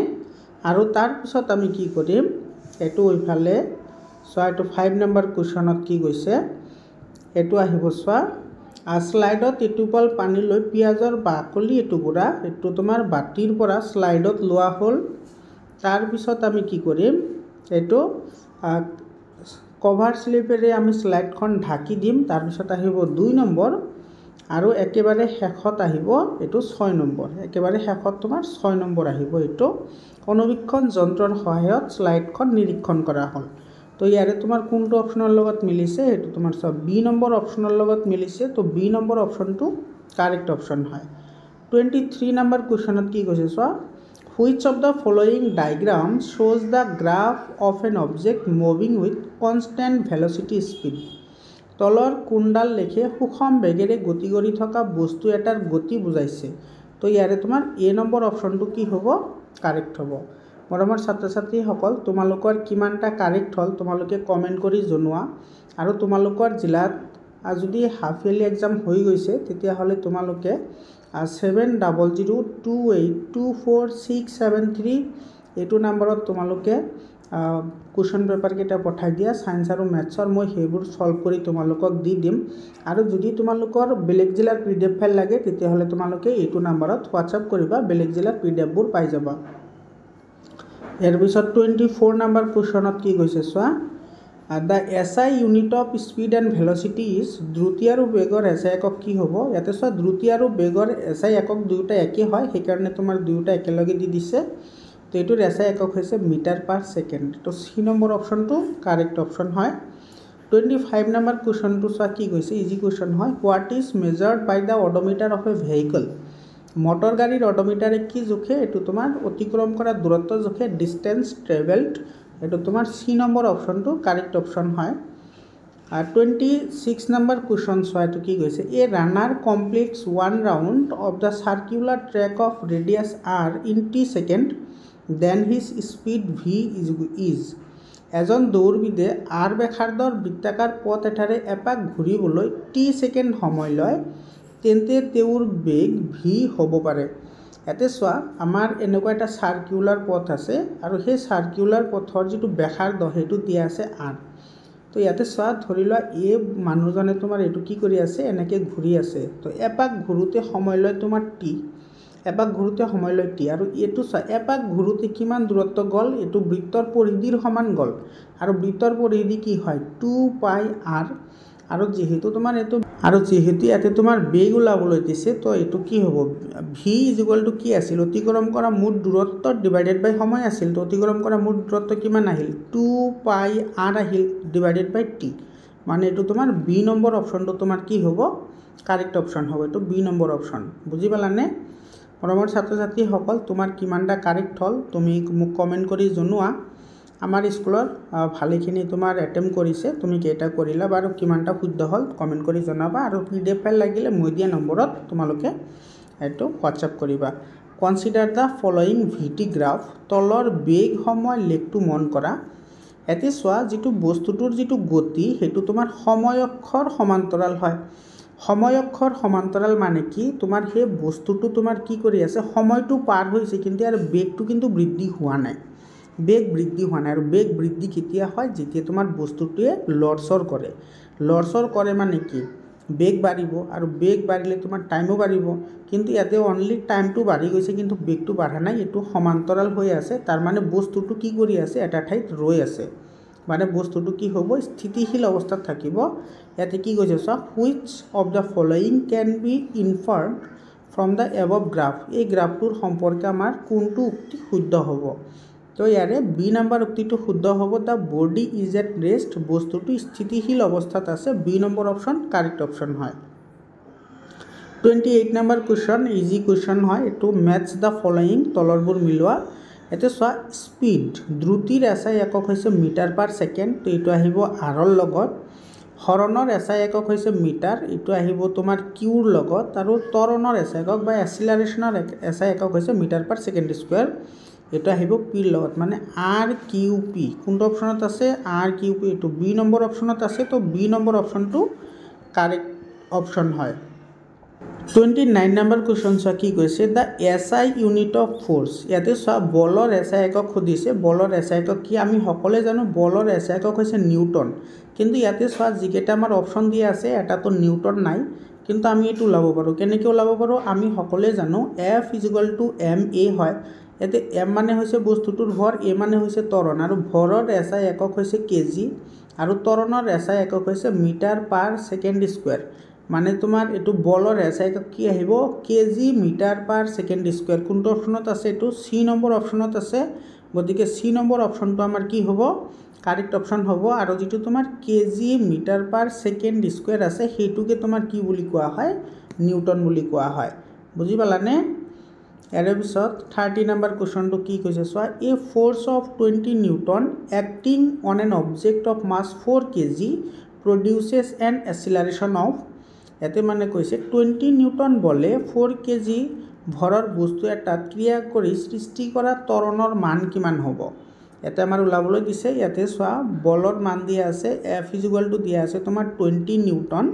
আৰু তাৰপিছত আমি কি কৰিম এইটো এইফালে চোৱা এইটো 5 নম্বৰ কুৱেশ্যনত কি কৈছে এইটো আহিব চোৱা স্লাইডত এটোপাল পানী লৈ পিঁয়াজৰ বাকলি এটুকুৰা এইটো তোমাৰ বাটিৰ পৰা স্লাইডত লোৱা হ'ল। তাৰপিছত আমি কি কৰিম এইটো কভাৰ স্লিপেৰে আমি স্লাইডখন ঢাকি দিম। তাৰপিছত আহিব 2 নম্বৰ আৰু একেবাৰে শেষত আহিব এইটো 6 নম্বৰ। একেবাৰে শেষত তোমাৰ 6 নম্বৰ আহিব। এইটো অনুবীক্ষণ যন্ত্ৰৰ সহায়ত স্লাইডখন নিৰীক্ষণ কৰা হ'ল। তো ইয়াৰে তোমাৰ কোনটো অপশ্যনৰ লগত মিলিছে সেইটো তোমাৰ চব বি নম্বৰ অপশ্যনৰ লগত মিলিছে। তো বি নম্বৰ অপশ্যনটো কাৰেক্ট অপশ্যন হয়। 23 নম্বৰ কুৱেশ্যনত কি কৈছে চোৱা which of the following diagram shows the graph of an object moving with constant velocity speed, তলৰ কোনডাল লেখে সুষম বেগেৰে গতি কৰি থকা বস্তু এটাৰ গতি বুজাইছে। তো ইয়াৰে তোমাৰ এ নম্বৰ অপশ্যনটো কি হ'ব কাৰেক্ট হ'ব। মৰমৰ ছাত্ৰ ছাত্ৰীসকল তোমালোকৰ কিমানটা কাৰেক্ট হ'ল তোমালোকে কমেণ্ট কৰি জনোৱা। আৰু তোমালোকৰ জিলাত যদি হাফ ইয়াৰলি এক্সাম হৈ গৈছে তেতিয়াহ'লে তোমালোকে 7028282467 এইটো নম্বৰত তোমালোকে কুৱেশ্যন পেপাৰকেইটা পঠাই দিয়া ছায়েন্স আৰু মেথছৰ। মই সেইবোৰ সলভ কৰি তোমালোকক দি দিম। আৰু যদি তোমালোকৰ বেলেগ জিলাৰ PDF ফাইল লাগে তেতিয়াহ'লে তোমালোকে এইটো নম্বৰত হোৱাটছআপ কৰিবা, বেলেগ জিলাৰ PDFবোৰ পাই যাবা। ইয়াৰ পিছত 24 নম্বৰ কুৱেশ্যনত কি কৈছে চোৱা the SI unit of speed and velocity is, দ্ৰুতি আৰু বেগৰ SI একক কি হ'ব? ইয়াতে চোৱা দ্ৰুতি আৰু বেগৰ SI একক দুয়োটা একেই হয়, সেইকাৰণে তোমাৰ দুয়োটা একেলগে দি দিছে। তো এইটোৰ SI একক হৈছে মিটাৰ পাৰ ছেকেণ্ড। তো চি নম্বৰ অপশ্যনটো কাৰেক্ট অপশ্যন হয়। 25 নম্বৰ কুৱেশ্যনটো চোৱা কি কৈছে ইজি কুৱেশ্যন হয় what is measured by the odometer of a vehicle, motor গাড়ীৰ অডোমিটাৰে কি জোখে? এইটো তোমাৰ অতিক্ৰম কৰা দূৰত্ব জোখে, ডিষ্টেঞ্চ ট্ৰেভেলড। এইটো তোমাৰ চি নম্বৰ অপশ্যনটো কাৰেক্ট অপশ্যন হয়। 26 নম্বৰ কুৱেশ্যন চোৱা এইটো কি কৈছে a runner completes 1 round of the circular track of radius r in t second then his speed v is এজন দৌৰবিদে আৰ ব্যাসাৰ্ধৰ বৃত্তাকাৰ পথ এটাৰে এপাক ঘূৰিবলৈ টি ছেকেণ্ড সময় লয় তেন্তে তেওঁৰ বেগ ভি হ'ব পাৰে। ইয়াতে চোৱা আমাৰ এনেকুৱা এটা সাৰ্কুলাৰ পথ আছে আৰু সেই সাৰ্কুলাৰ পথৰ যিটো ব্যাসাৰ্ধ সেইটো দিয়া আছে আৰ। তো ইয়াতে চোৱা ধৰি লোৱা এই মানুহজনে তোমাৰ এইটো কি কৰি আছে এনেকৈ ঘূৰি আছে। তো এপাক ঘূৰোতে সময় লয় তোমাৰ টি, এপাক ঘূৰোতে সময় লয় টি, আৰু এইটো চোৱা এপাক ঘূৰোতে কিমান দূৰত্ব গ'ল, এইটো বৃত্তৰ পৰিধিৰ সমান গ'ল আৰু বৃত্তৰ পৰিধি কি হয় 2πr। আৰু যিহেতু তোমাৰ এইটো ইয়াতে তোমাৰ বেগ ওলাবলৈ দিছে, তো এইটো কি হ'ব ভি ইকুৱেল টু কি আছিল অতিক্ৰম কৰা মুঠ দূৰত্ব ডিভাইডেড বাই সময় আছিল। তো অতিক্ৰম কৰা মুঠ দূৰত্ব কিমান আহিল 2πr আহিল ডিভাইডেড বাই টি, মানে এইটো তোমাৰ বি নম্বৰ অপশ্যনটো তোমাৰ কি হ'ব কাৰেক্ট অপশ্যন হ'ব। এইটো বি নম্বৰ অপশ্যন। বুজি পালানে মৰমৰ ছাত্ৰ ছাত্ৰীসকল? তোমাৰ কিমানটা কাৰেক্ট হ'ল তুমি মোক কমেণ্ট কৰি জনোৱা। আমাৰ স্কুলৰ ভালেখিনি তোমাৰ এটেম্প কৰিছে, তুমি কেইটা কৰিলা বাৰু কিমানটা শুদ্ধ হ'ল কমেণ্ট কৰি জনাবা। আৰু PDF ফাইল লাগিলে মই দিয়া নম্বৰত তোমালোকে এইটো হোৱাটছআপ কৰিবা। Consider the following VT graph. তলৰ বেগ সময় লেখটো মন কৰা। ইয়াতে চোৱা যিটো বস্তুটোৰ যিটো গতি সেইটো তোমাৰ সময় অক্ষৰ সমান্তৰাল হয়। সময় অক্ষৰ সমান্তৰাল মানে কি তোমাৰ সেই বস্তুটো তোমাৰ কি কৰি আছে সময়টো পাৰ হৈছে কিন্তু ইয়াৰ বেগটো কিন্তু বৃদ্ধি হোৱা নাই। বেগ বৃদ্ধি হোৱা নাই। আৰু বেগ বৃদ্ধি কেতিয়া হয় যেতিয়া তোমাৰ বস্তুটোৱে লৰচৰ কৰে। লৰচৰ কৰে মানে কি বেগ বাঢ়িব, আৰু বেগ বাঢ়িলে তোমাৰ টাইমো বাঢ়িব। কিন্তু ইয়াতে অনলি টাইমটো বাঢ়ি গৈছে কিন্তু বেগটো বাঢ়া নাই, এইটো সমান্তৰাল হৈ আছে। তাৰ মানে বস্তুটো কি কৰি আছে এটা ঠাইত ৰৈ আছে, মানে বস্তুটো কি হ'ব স্থিতিশীল অৱস্থাত থাকিব। ইয়াতে কি কৈছে চোৱা which of the following can be inferred from the above graph. এই গ্ৰাফটোৰ সম্পৰ্কে আমাৰ কোনটো উক্তি শুদ্ধ হ'ব? তো ইয়াৰে বি নম্বৰ উক্তিটো শুদ্ধ হ'ব। The body is at rest. বস্তুটো স্থিতিশীল অৱস্থাত আছে। B number option correct option হয়। 28 নম্বৰ কুৱেশ্যন ইজি কুৱেশ্যন হয়। এইটো মেটছ দ্য ফলোয়িং, তলৰবোৰ মিলোৱা। এতিয়া চোৱা স্পীড দ্ৰুতিৰ এছআই একক হৈছে মিটাৰ পাৰ ছেকেণ্ড, তো এইটো আহিব আৰৰ লগত। হৰণৰ এছআই একক হৈছে মিটাৰ, এইটো আহিব তোমাৰ কিউৰ লগত। আৰু ত্বৰণৰ এছআই একক বা এক্সিলাৰেশ্যনৰ এছআই একক হৈছে মিটাৰ পাৰ ছেকেণ্ড স্কুৱেৰ, এইটো আহিব পিৰ লগত। মানে আৰ কিউ পি কোনটো অপশ্যনত আছে আৰ কিউ পি, এইটো বি নম্বৰ অপশ্যনত আছে। তো বি নম্বৰ অপশ্যনটো কাৰেক্ট অপশ্যন হয়। 29 নম্বৰ কুৱেশ্যন চোৱা কি কৈছে the SI unit of force. ইয়াতে চোৱা বলৰ এছআই একক সুধিছে। বলৰ এছআই একক কি আমি সকলোৱে জানো বলৰ এছআই একক হৈছে নিউটন। কিন্তু ইয়াতে চোৱা যিকেইটা আমাৰ অপশ্যন দিয়া আছে এটাতো নিউটন নাই, কিন্তু আমি এইটো ওলাব পাৰোঁ। কেনেকৈ ওলাব পাৰোঁ? আমি সকলোৱে জানো F ইকুৱেল টু ma হয়। ইয়াতে m মানে হৈছে বস্তুটোৰ ভৰ, a মানে হৈছে ত্বৰণ, আৰু ভৰৰ এছআই একক হৈছে কেজি আৰু ত্বৰণৰ এছআই একক হৈছে মিটাৰ পাৰ ছেকেণ্ড স্কুৱেৰ। মানে তোমাৰ এইটো বলৰ এছআই একক কি আহিব kg metre per second square. কোনটো অপশ্যনত আছে? এইটো চি নম্বৰ অপশ্যনত আছে। গতিকে চি নম্বৰ অপশ্যনটো আমাৰ কি হ'ব কাৰেক্ট অপশ্যন হ'ব। আৰু যিটো তোমাৰ kg metre per second square আছে সেইটোকে তোমাৰ কি বুলি কোৱা হয় নিউটন বুলি কোৱা হয়। বুজি পালানে? ইয়াৰে পিছত 30 নম্বৰ কুৱেশ্যনটো কি কৈছে চোৱা a force of 20 newton acting on an object of mass 4 kg produces an acceleration of. ইয়াতে মানে কৈছে 20 নিউটন বলে 4 kg ভৰৰ বস্তু এটাত ক্ৰিয়া কৰি সৃষ্টি কৰা ত্বৰণৰ মান কিমান হ'ব? ইয়াতে আমাৰ ওলাবলৈ দিছে। ইয়াতে চোৱা বলৰ মান দিয়া আছে F ইকুৱেল টু দিয়া আছে তোমাৰ 20 নিউটন,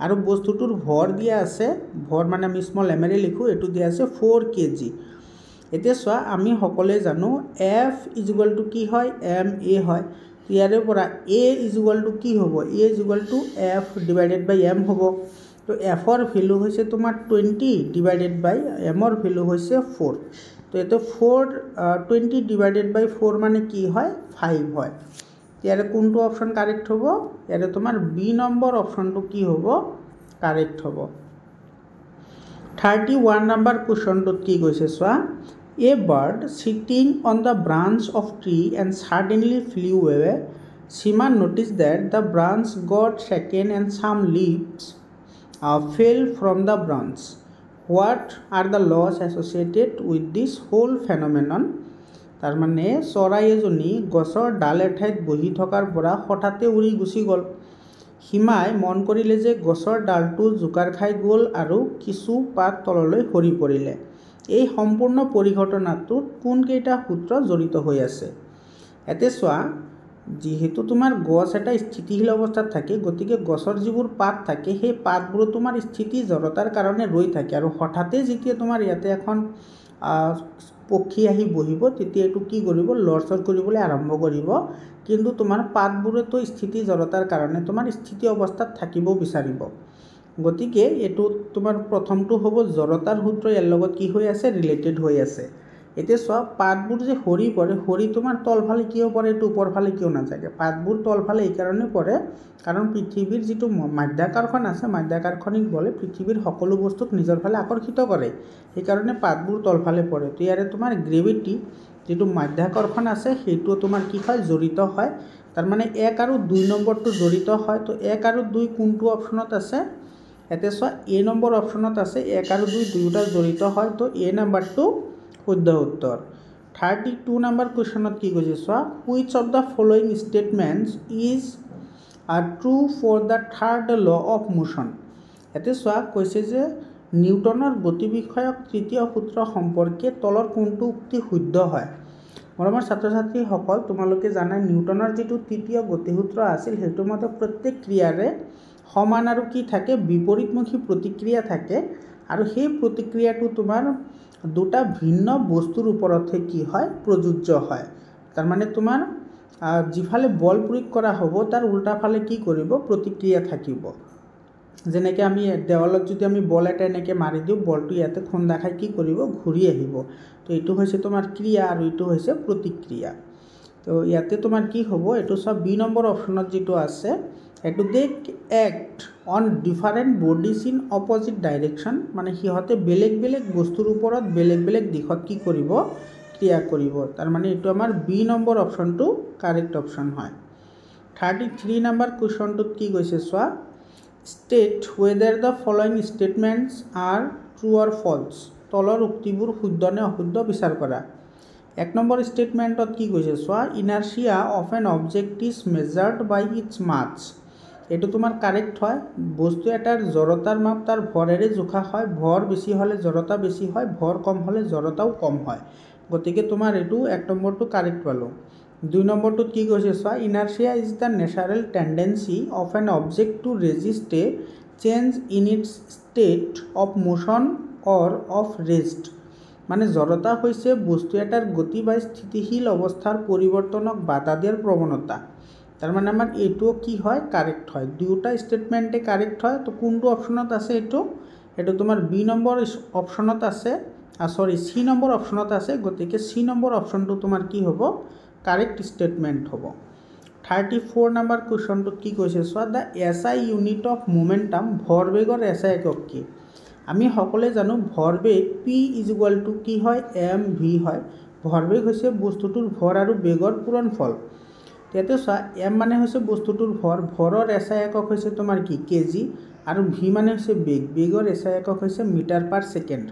আৰু বস্তুটোৰ ভৰ দিয়া আছে, ভৰ মানে আমি স্মল এমেৰে লিখোঁ, এইটো দিয়া আছে 4 kg। এতিয়া চোৱা আমি সকলোৱে জানো F ইকুৱেল টু কি হয় ma হয়। ইয়াৰে পৰা a ইকুৱেল টু কি হ'ব a equal to F divided by m হ'ব। তো Fৰ ভেলু হৈছে তোমাৰ 20 ডিভাইডেড বাই mৰ ভেলু হৈছে 4। তো এইটো 20 ডিভাইডেড বাই 4 মানে কি হয় 5 হয়। ইয়াৰে কোনটো অপশ্যন কাৰেক্ট হ'ব? ইয়াৰে তোমাৰ বি নম্বৰ অপশ্যনটো কি হ'ব কাৰেক্ট হ'ব। 31 নম্বৰ কুৱেশ্যনটোত কি কৈছে চোৱা a bird sitting on the branch of tree and suddenly flew away. Seema notice that the branch got shaken and some leaves fell from the branch. What are the laws associated with this whole phenomenon? তাৰ মানে চৰাই এজনী গছৰ ডাল এঠাইত বহি থকাৰ পৰা হঠাতে উৰি গুচি গ'ল। সীমাই মন কৰিলে যে গছৰ ডালটো জোকাৰ খাই গ'ল আৰু কিছু পাত তললৈ সৰি পৰিলে। এই সম্পূৰ্ণ পৰিঘটনাটোত কোনকেইটা সূত্ৰ জড়িত হৈ আছে? ইয়াতে চোৱা যেহেতু তোমাৰ গছ এটা স্থিতিশীল অৱস্থাত থাকে গতিকে গছৰ যিবোৰ পাত থাকে সেই পাতবোৰ তোমাৰ স্থিতি জড়তাৰ কাৰণে ৰৈ থাকে আৰু হঠাতে যেতিয়া তোমাৰ ইয়াতে এখন পক্ষী আহি বহিব তেতিয়া এইটো কি কৰিব লৰচৰ কৰিবলৈ আৰম্ভ কৰিব কিন্তু তোমাৰ পাতবোৰেতো স্থিতি জড়তাৰ কাৰণে তোমাৰ স্থিতি অৱস্থাত থাকিব বিচাৰিব গতিকে এইটো তোমাৰ প্ৰথমটো হ'ব জড়তাৰ সূত্ৰ ইয়াৰ লগত কি হৈ আছে ৰিলেটেড হৈ আছে এতিয়া চোৱা পাতবোৰ যে সৰি পৰে সৰি তোমাৰ তলফালে কিয় পৰে এইটো ওপৰফালে কিয় নাযায় পাতবোৰ তলফালে এইকাৰণে পৰে কাৰণ পৃথিৱীৰ যিটো মাধ্যাকৰ্ষণ আছে মাধ্যাকৰ্ষণিক বলে পৃথিৱীৰ সকলো বস্তুক নিজৰ ফালে আকৰ্ষিত কৰে সেইকাৰণে পাতবোৰ তলফালে পৰে তো ইয়াৰে তোমাৰ গ্ৰেভিটি যেটো মাধ্যাকৰ্ষণ আছে সেইটো তোমাৰ কি হয় জড়িত হয় তাৰ মানে 1 আৰু 2 নম্বৰটো জড়িত হয় তো 1 আৰু 2 কোনটো অপচনত আছে এতে চোৱা এ নম্বৰ অপচনত আছে 1 আৰু 2 দুয়োটা জড়িত হয় তো এ নম্বৰটো শুদ্ধ উত্তৰ 32 নম্বৰ কোৱেশ্চনত কি কৈছে চোৱা which of the following statements is true for the third law of motion এতে চোৱা কৈছে যে নিউটনৰ গতি বিষয়ক তৃতীয় সূত্ৰ সম্পৰ্কে তলৰ কোনটো উক্তি শুদ্ধ হয় মৰমৰ ছাত্ৰ ছাত্ৰীসকল তোমালোকে জানা নিউটনৰ যেটো তৃতীয় গতি সূত্ৰ আছিল হেতু মতে প্ৰত্যেক ক্ৰিয়াৰে সমান আৰু কি থাকে বিপৰীতমুখী প্ৰতিক্ৰিয়া থাকে আৰু সেই প্ৰতিক্ৰিয়াটো তোমাৰ দুটা ভিন্ন বস্তুৰ ওপৰতহে কি হয় প্ৰযোজ্য হয় তাৰ মানে তোমাৰ যিফালে বল প্ৰয়োগ কৰা হ'ব তাৰ উল্টা ফালে কি কৰিব প্ৰতিক্ৰিয়া থাকিব যেনেকৈ আমি দেৱালত যদি আমি বল এটা এনেকৈ মাৰি দিওঁ বলটো ইয়াতে খুন্দা খাই কি কৰিব ঘূৰি আহিব তো এইটো হৈছে তোমাৰ ক্ৰিয়া আৰু এইটো হৈছে প্ৰতিক্ৰিয়া তো ইয়াতে তোমাৰ কি হ'ব এইটো সব বি নম্বৰ অপচনত যেটো আছে এটো they act on different bodies in opposite direction মানে সিহঁতে বেলেগ বেলেগ বস্তুৰ ওপৰত বেলেগ বেলেগ দিশত কি কৰিব ক্ৰিয়া কৰিব তাৰ মানে এইটো আমাৰ বি নম্বৰ অপচনটো কাৰেক্ট অপচন হয় 33 নম্বৰ কোৱেশ্চনটোত কি কৈছে চোৱা state whether the following statements are true or false তলৰ উক্তিবোৰ শুদ্ধ নে অশুদ্ধ বিচাৰ কৰা এক নম্বৰ স্টেটমেন্টত কি কৈছে চোৱা inertia of an object is measured by its mass এটো তোমাৰ কাৰেক্ট হয় বস্তু এটাৰ জড়তাৰ মাপ তাৰ ভৰেৰে জোখা হয় ভৰ বেছি হলে জড়তা বেছি হয় ভৰ কম হলে জড়তাও কম হয় গতিকে তোমাৰ এটো এক নম্বৰটো কাৰেক্ট পালো 2 নম্বৰটোত কি কৈছে চোৱা inertia is the natural tendency of an object to resist a change in its state of motion or of rest মানে জড়তা হৈছে বস্তু এটাৰ গতি বা স্থিতিশীল অৱস্থাৰ পৰিৱৰ্তনক বাধা দিয়াৰ প্ৰৱণতা তাৰ মানে আমাৰ এটো কি হয় কাৰেক্ট হয় দুটা স্টেটমেন্টে কাৰেক্ট হয় তো কোনটো অপচনত আছে এটো তোমাৰ বি নম্বৰ অপচনত আছে সৰি সি নম্বৰ অপচনত আছে গতিকে সি নম্বৰ অপচনটো তোমাৰ কি হ'ব কাৰেক্ট স্টেটমেন্ট হ'ব 34 নম্বৰ কোৱেশ্চনটো কি কৈছে চোৱা the SI unit of momentum ভৰবেগৰ এসআই একক কি আমি সকলোৱে জানো ভৰবেগ p = কি হয় mv হয় ভৰবেগ হৈছে বস্তুটোৰ ভৰ আৰু বেগৰ পূৰণফল তেতে চোৱা m মানে হৈছে বস্তুটোৰ ভৰ ভৰৰ এসআই একক হৈছে তোমাৰ কি কেজি আৰু v মানে হৈছে বেগ বেগৰ এসআই একক হৈছে মিটাৰ পাৰ সেকেন্ড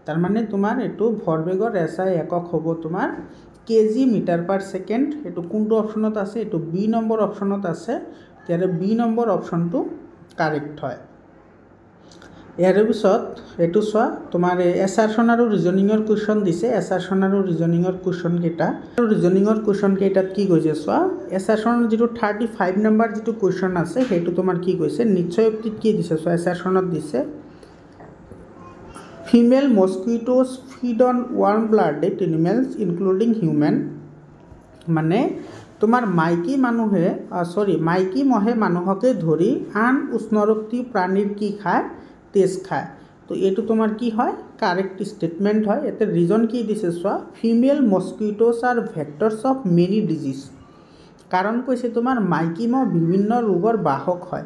তাৰ মানে তোমাৰ এটো ভৰবেগৰ এসআই একক হ'ব তোমাৰ কেজি মিটাৰ পাৰ সেকেন্ড এটো কোনটো অপচনত আছে এটো বি নম্বৰ অপচনত আছে তেৰে বি নম্বৰ অপচনটো কাৰেক্ট হয় ইয়াৰ পিছত এটো চোৱা তোমাৰ এছাৰশন আৰু ৰিজনিংৰ কোৱেশ্চন দিছে এছাৰশন আৰু ৰিজনিংৰ কোৱেশ্চন কেটা আৰু ৰিজনিংৰ কোৱেশ্চন কেটাত কি কৈছে চোৱা এছাৰশনৰ যেটো 35 নম্বৰ যেটো কোৱেশ্চন আছে হেতু তোমাৰ কি কৈছে নিশ্চয়ক্তিত কি দিছে চোৱা এছাৰশনত দিছে Female mosquitoes feed on warm-blooded animals including human মানে তোমাৰ মাইকী মানুহে মাইকী মহে মানুহকে ধৰি আন উষ্ণৰক্তি প্ৰাণীৰ কি খায় তেজ খায় তো এটো তোমাৰ কি হয় কাৰেক্ট স্টেটমেন্ট হয় এতে ৰিজন কি দিছে চোৱা female mosquitoes are vectors of many disease কাৰণ কৈছে তোমাৰ মাইকী মহ বিভিন্ন ৰোগৰ বাহক হয়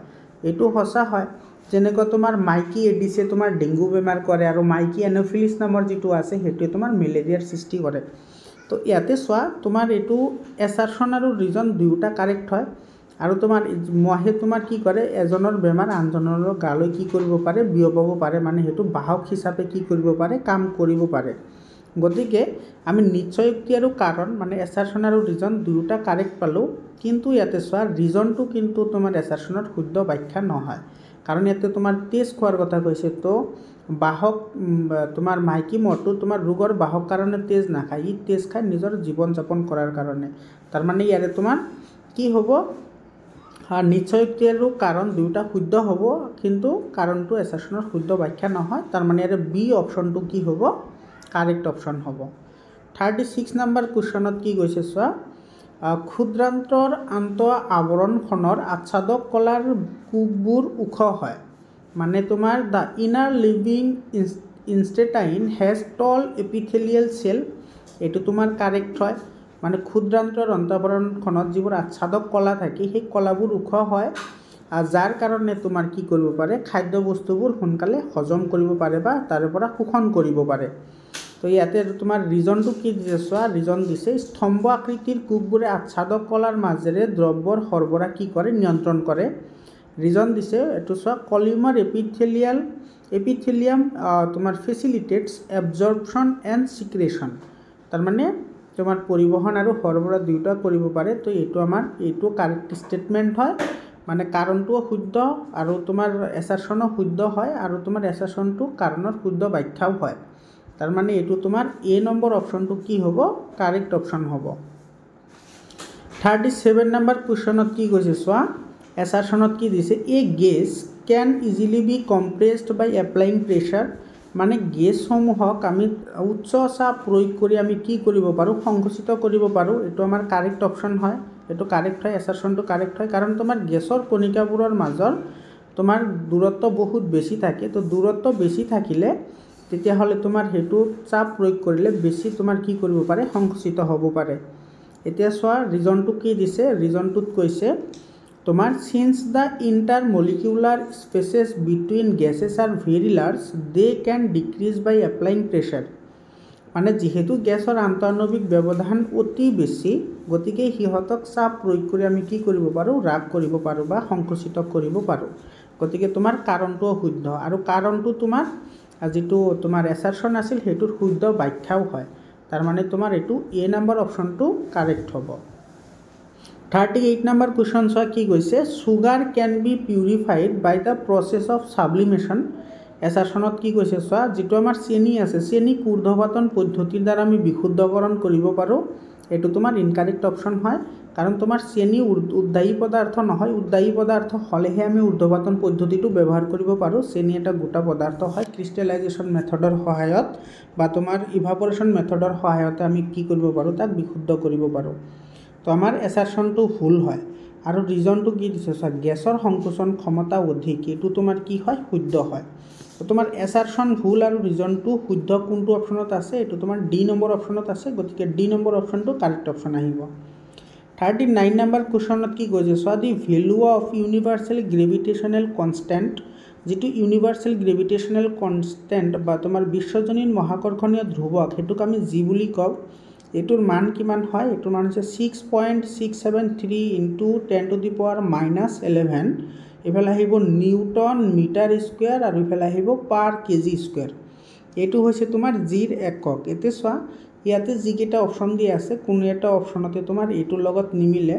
এটো সঁচা হয় যেনেকৈ তোমাৰ মাইকী এডিছে তোমাৰ ডেংগু বেমাৰ কৰে আৰু মাইকী এনোফিলিস নামৰ যেটো আছে হেতু তোমাৰ মেলেৰিয়াৰ সৃষ্টি কৰে তো ইয়াতে চোৱা তোমাৰ এটো এছাৰশন আৰু ৰিজন দুটা কাৰেক্ট হয় আৰু তোমাৰ মহে তোমাৰ কি কৰে এজনৰ বেমাৰ আনজনৰ গালৈ কি কৰিব পাৰে বিয়পাব পাৰে মানে হেতু বাহক হিচাপে কি কৰিব পাৰে কাম কৰিব পাৰে গতিকে আমি নিশ্চয়ক্তি আৰু কাৰণ মানে এছাৰশন আৰু ৰিজন দুটা কাৰেক্ট পালো কিন্তু ইয়াতে চোৱা ৰিজনটো কিন্তু তোমাৰ এছাৰশনত শুদ্ধ ব্যাখ্যা নহয় কাৰণ ইয়াতে তোমাৰ তেজ খোৱাৰ কথা কৈছে তো বাহক তোমাৰ মাইকী মহটো তোমাৰ ৰোগৰ বাহক কাৰণে তেজ নাখায় ই তেজ খায় নিজৰ জীৱন যাপন কৰাৰ কাৰণে তাৰ মানে ইয়াৰে তোমাৰ কি হ'ব নিশ্চয়ুক্তি আৰু কাৰণ দুয়োটা শুদ্ধ হ'ব, কিন্তু কাৰণটো এছাৰশ্যনৰ শুদ্ধ ব্যাখ্যা নহয়। তাৰ মানে ইয়াৰে বি অপশ্যনটো কি হ'ব কাৰেক্ট অপশ্যন হ'ব। 36 নম্বৰ কুৱেশ্যনত কি কৈছে চোৱা, ক্ষুদ্ৰান্তৰ আন্ত আৱৰণখনৰ আচ্ছাদক কলাৰ কোষবোৰ ওখ হয়, মানে তোমাৰ the inner lining intestine has tall epithelial cell, এইটো তোমাৰ কাৰেক্ট হয়। মানে ক্ষুদ্ৰান্তৰ অন্তঃআৱৰণখনত যিবোৰ আচ্ছাদক কলা থাকে সেই কলাবোৰ ওখ হয়, যাৰ কাৰণে তোমাৰ কি কৰিব পাৰে খাদ্য বস্তুবোৰ সোনকালে হজম কৰিব পাৰে বা তাৰে পৰা শোষণ কৰিব পাৰে। তো ইয়াতে তোমাৰ ৰিজনটো কি দিছে চোৱা, ৰিজন দিছে স্তম্ভ আকৃতিৰ কোষবোৰে আচ্ছাদক কলাৰ মাজেৰে দ্ৰব্যৰ সৰবৰাহ কি কৰে নিয়ন্ত্ৰণ কৰে। ৰিজন দিছে এইটো চোৱা, কলিউমাৰ এপিথেলিয়াম তোমাৰ ফেচিলিটেটছ এবজৰ্পশ্যন এণ্ড চিক্ৰেশ্যন, তাৰমানে তোমাৰ পৰিবহণ আৰু সৰবৰাহ দুয়োটা কৰিব পাৰে। তো এইটো কাৰেক্ট ষ্টেটমেণ্ট হয়, মানে কাৰণটোও শুদ্ধ আৰু তোমাৰ এছাৰশ্যনো শুদ্ধ হয়, আৰু তোমাৰ এছাৰশ্যনটো কাৰণৰ শুদ্ধ ব্যাখ্যাও হয়। তাৰ মানে এইটো তোমাৰ এ নম্বৰ অপশ্যনটো কি হ'ব কাৰেক্ট অপশ্যন হ'ব। 37 নম্বৰ কুৱেশ্যনত কি কৈছে চোৱা, এছাৰশ্যনত কি দিছে, a gas can easily be compressed by applying pressure, মানে গেছসমূহক আমি উচ্চ চাপ প্ৰয়োগ কৰি আমি কি কৰিব পাৰোঁ সংকুচিত কৰিব পাৰোঁ। এইটো আমাৰ কাৰেক্ট অপশ্যন হয়, এইটো কাৰেক্ট হয়, এছাৰশ্যনটো কাৰেক্ট হয়। কাৰণ তোমাৰ গেছৰ কণিকাবোৰৰ মাজৰ তোমাৰ দূৰত্ব বহুত বেছি থাকে। তো দূৰত্ব বেছি থাকিলে তেতিয়াহ'লে তোমাৰ সেইটো চাপ প্ৰয়োগ কৰিলে বেছি তোমাৰ কি কৰিব পাৰে সংকুচিত হ'ব পাৰে। এতিয়া চোৱা ৰিজনটো কি দিছে, ৰিজনটোত কৈছে তোমাৰ since the inter molecular spaces between gases are very large they can decrease by applying pressure, মানে যিহেতু গেছৰ আন্তঃআণৱিক ব্যৱধান অতি বেছি, গতিকে সিহঁতক চাপ প্ৰয়োগ কৰি আমি কি কৰিব পাৰোঁ হ্ৰাস কৰিব পাৰোঁ বা সংকুচিত কৰিব পাৰোঁ। গতিকে তোমাৰ কাৰণটোও শুদ্ধ, আৰু কাৰণটো তোমাৰ যিটো তোমাৰ এছাৰশ্যন আছিল সেইটোৰ শুদ্ধ ব্যাখ্যাও হয়। তাৰ মানে তোমাৰ এইটো এ নম্বৰ অপশ্যনটো কাৰেক্ট হ'ব। 38 নম্বৰ কুৱেশ্যন চোৱা কি কৈছে, sugar can be purified by the process of sublimation, এছাৰশ্যনত কি কৈছে চোৱা, যিটো আমাৰ চেনি আছে চেনিক ঊৰ্ধ্বপাতন পদ্ধতিৰ দ্বাৰা আমি বিশুদ্ধকৰণ কৰিব পাৰোঁ। এইটো তোমাৰ ইনকাৰেক্ট অপশ্যন হয়, কাৰণ তোমাৰ চেনি উদ্বায়ী পদাৰ্থ নহয়, উদ্বায়ী পদাৰ্থ হ'লেহে আমি ঊৰ্ধ্বপাতন পদ্ধতিটো ব্যৱহাৰ কৰিব পাৰোঁ। চেনি এটা গোটা পদাৰ্থ হয়, ক্ৰিষ্টেলাইজেশ্যন মেথডৰ সহায়ত বা তোমাৰ ইভাপৰেশ্যন মেথডৰ সহায়তে আমি কি কৰিব পাৰোঁ তাক বিশুদ্ধ কৰিব পাৰোঁ। তো আমাৰ এছাৰশ্যনটো ভুল হয়, আৰু ৰিজনটো কি দিছে চোৱা, গেছৰ সংকোচন ক্ষমতা অধিক, এইটো তোমাৰ কি হয় শুদ্ধ হয়। তো তোমাৰ এছাৰশ্যন ভুল আৰু ৰিজনটো শুদ্ধ কোনটো অপশ্যনত আছে, এইটো তোমাৰ ডি নম্বৰ অপশ্যনত আছে, গতিকে ডি নম্বৰ অপশ্যনটো কাৰেক্ট অপশ্যন আহিব। 39 নম্বৰ কুৱেশ্যনত কি কৈছে চোৱা, the value of universal gravitational constant, যিটো ইউনিভাৰ্চেল গ্ৰেভিটেশ্যনেল কনষ্টেণ্ট বা তোমাৰ বিশ্বজনীন মহাকৰ্ষণীয় ধ্ৰুৱক, সেইটোক আমি জি বুলি কওঁ। এইটোৰ মান কিমান হয়, এইটোৰ মান হৈছে 6.673 × 10⁻⁻11, এইফালে আহিব নিউটন মিটাৰ স্কুৱেৰ আৰু ইফালে আহিব পাৰ কেজি স্কুৱেৰ। এইটো হৈছে তোমাৰ জিৰ একক। এতিয়া চোৱা ইয়াতে যিকেইটা অপশ্যন দিয়া আছে কোনো এটা অপশ্যনতে তোমাৰ এইটোৰ লগত নিমিলে,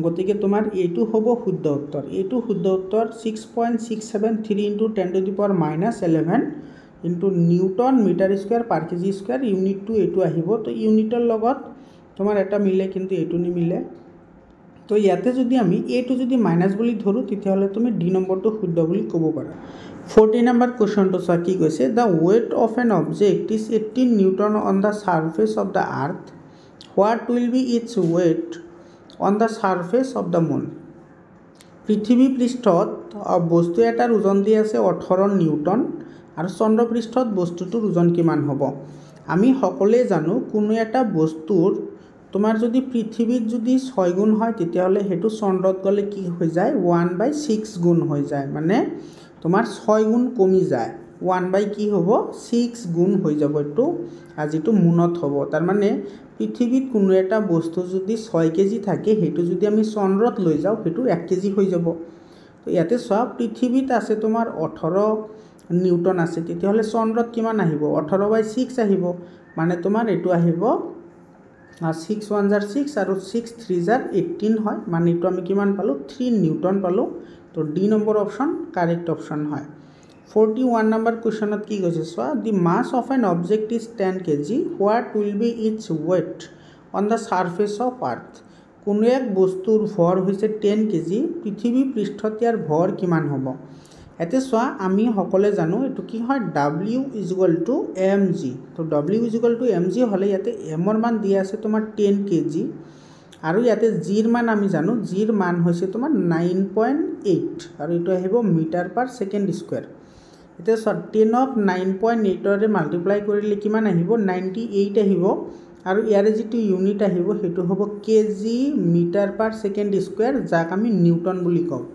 গতিকে তোমাৰ এইটো হ'ব শুদ্ধ উত্তৰ। এইটো শুদ্ধ উত্তৰ 6.673 × 10⁻11 ইনটু নিউটন মিটাৰ স্কুৱেৰ পাৰ কেজি স্কুৱেৰ, ইউনিটটো এইটো আহিব। তো ইউনিটৰ লগত তোমাৰ এটা মিলে কিন্তু এইটো নিমিলে। তো ইয়াতে যদি আমি এইটো যদি মাইনাছ বুলি ধৰোঁ তেতিয়াহ'লে তুমি ডি নম্বৰটো শুদ্ধ বুলি ক'ব পাৰা। 40 নম্বৰ কুৱেশ্যনটো চোৱা কি কৈছে, the weight of an object is 18 newton on the surface of the earth, what will be its weight on the surface of the moon. পৃথিৱী পৃষ্ঠত বস্তু এটাৰ ওজন দি আছে 18 নিউটন, আৰু চন্দ্ৰপৃষ্ঠত বস্তুটোৰ ওজন কিমান হ'ব। আমি সকলোৱে জানো কোনো এটা বস্তুৰ তোমাৰ যদি পৃথিৱীত যদি 6 গুণ হয় তেতিয়াহ'লে সেইটো চন্দ্ৰত গ'লে কি হৈ যায় 1/6 গুণ হৈ যায়, মানে তোমাৰ 6 গুণ কমি যায়, 1 কি হ'ব 6 গুণ হৈ যাব এইটো যিটো মুনত হ'ব। তাৰমানে পৃথিৱীত কোনো এটা বস্তু যদি 6 কেজি থাকে সেইটো যদি আমি চন্দ্ৰত লৈ যাওঁ সেইটো 1 কেজি হৈ যাব। তো ইয়াতে চোৱা পৃথিৱীত আছে তোমাৰ 18 নিউটন আছে, তেতিয়াহ'লে চন্দ্ৰত কিমান আহিব 18/6 আহিব, মানে তোমাৰ এইটো আহিব 6 1 * 6 আৰু 6 3 * 18 হয়, মানে এইটো আমি কিমান পালোঁ 3 নিউটন পালোঁ। তো D number option correct option হয়। 41 নম্বৰ কুৱেশ্যনত কি কৈছে চোৱা, the mass of an object is 10 kg, what will be its weight on the surface of earth. কোনো এক বস্তুৰ ভৰ হৈছে 10 কেজি পৃথিৱী পৃষ্ঠত ইয়াৰ ভৰ কিমান হ'ব এতে চোৱা আমি সকলে জানো এটো কি হয় w = mg তো w = mg হলে ইয়াতে m ৰ মান দিয়া আছে তোমাৰ 10 কেজি আৰু ইয়াতে g ৰ মান আমি জানো g ৰ মান হৈছে তোমাৰ 9.8 আৰু এটো আহিব মিটাৰ পাৰ সেকেন্ড স্কয়াৰ এতে 10 ক 9.8 ৰে মাল্টিপ্লাই কৰিলে কিমান আহিব 98 আহিব আৰু ইয়াৰে যেটো ইউনিট আহিব হেতু হ'ব kg metre per second square যাক আমি নিউটন বুলি কওঁ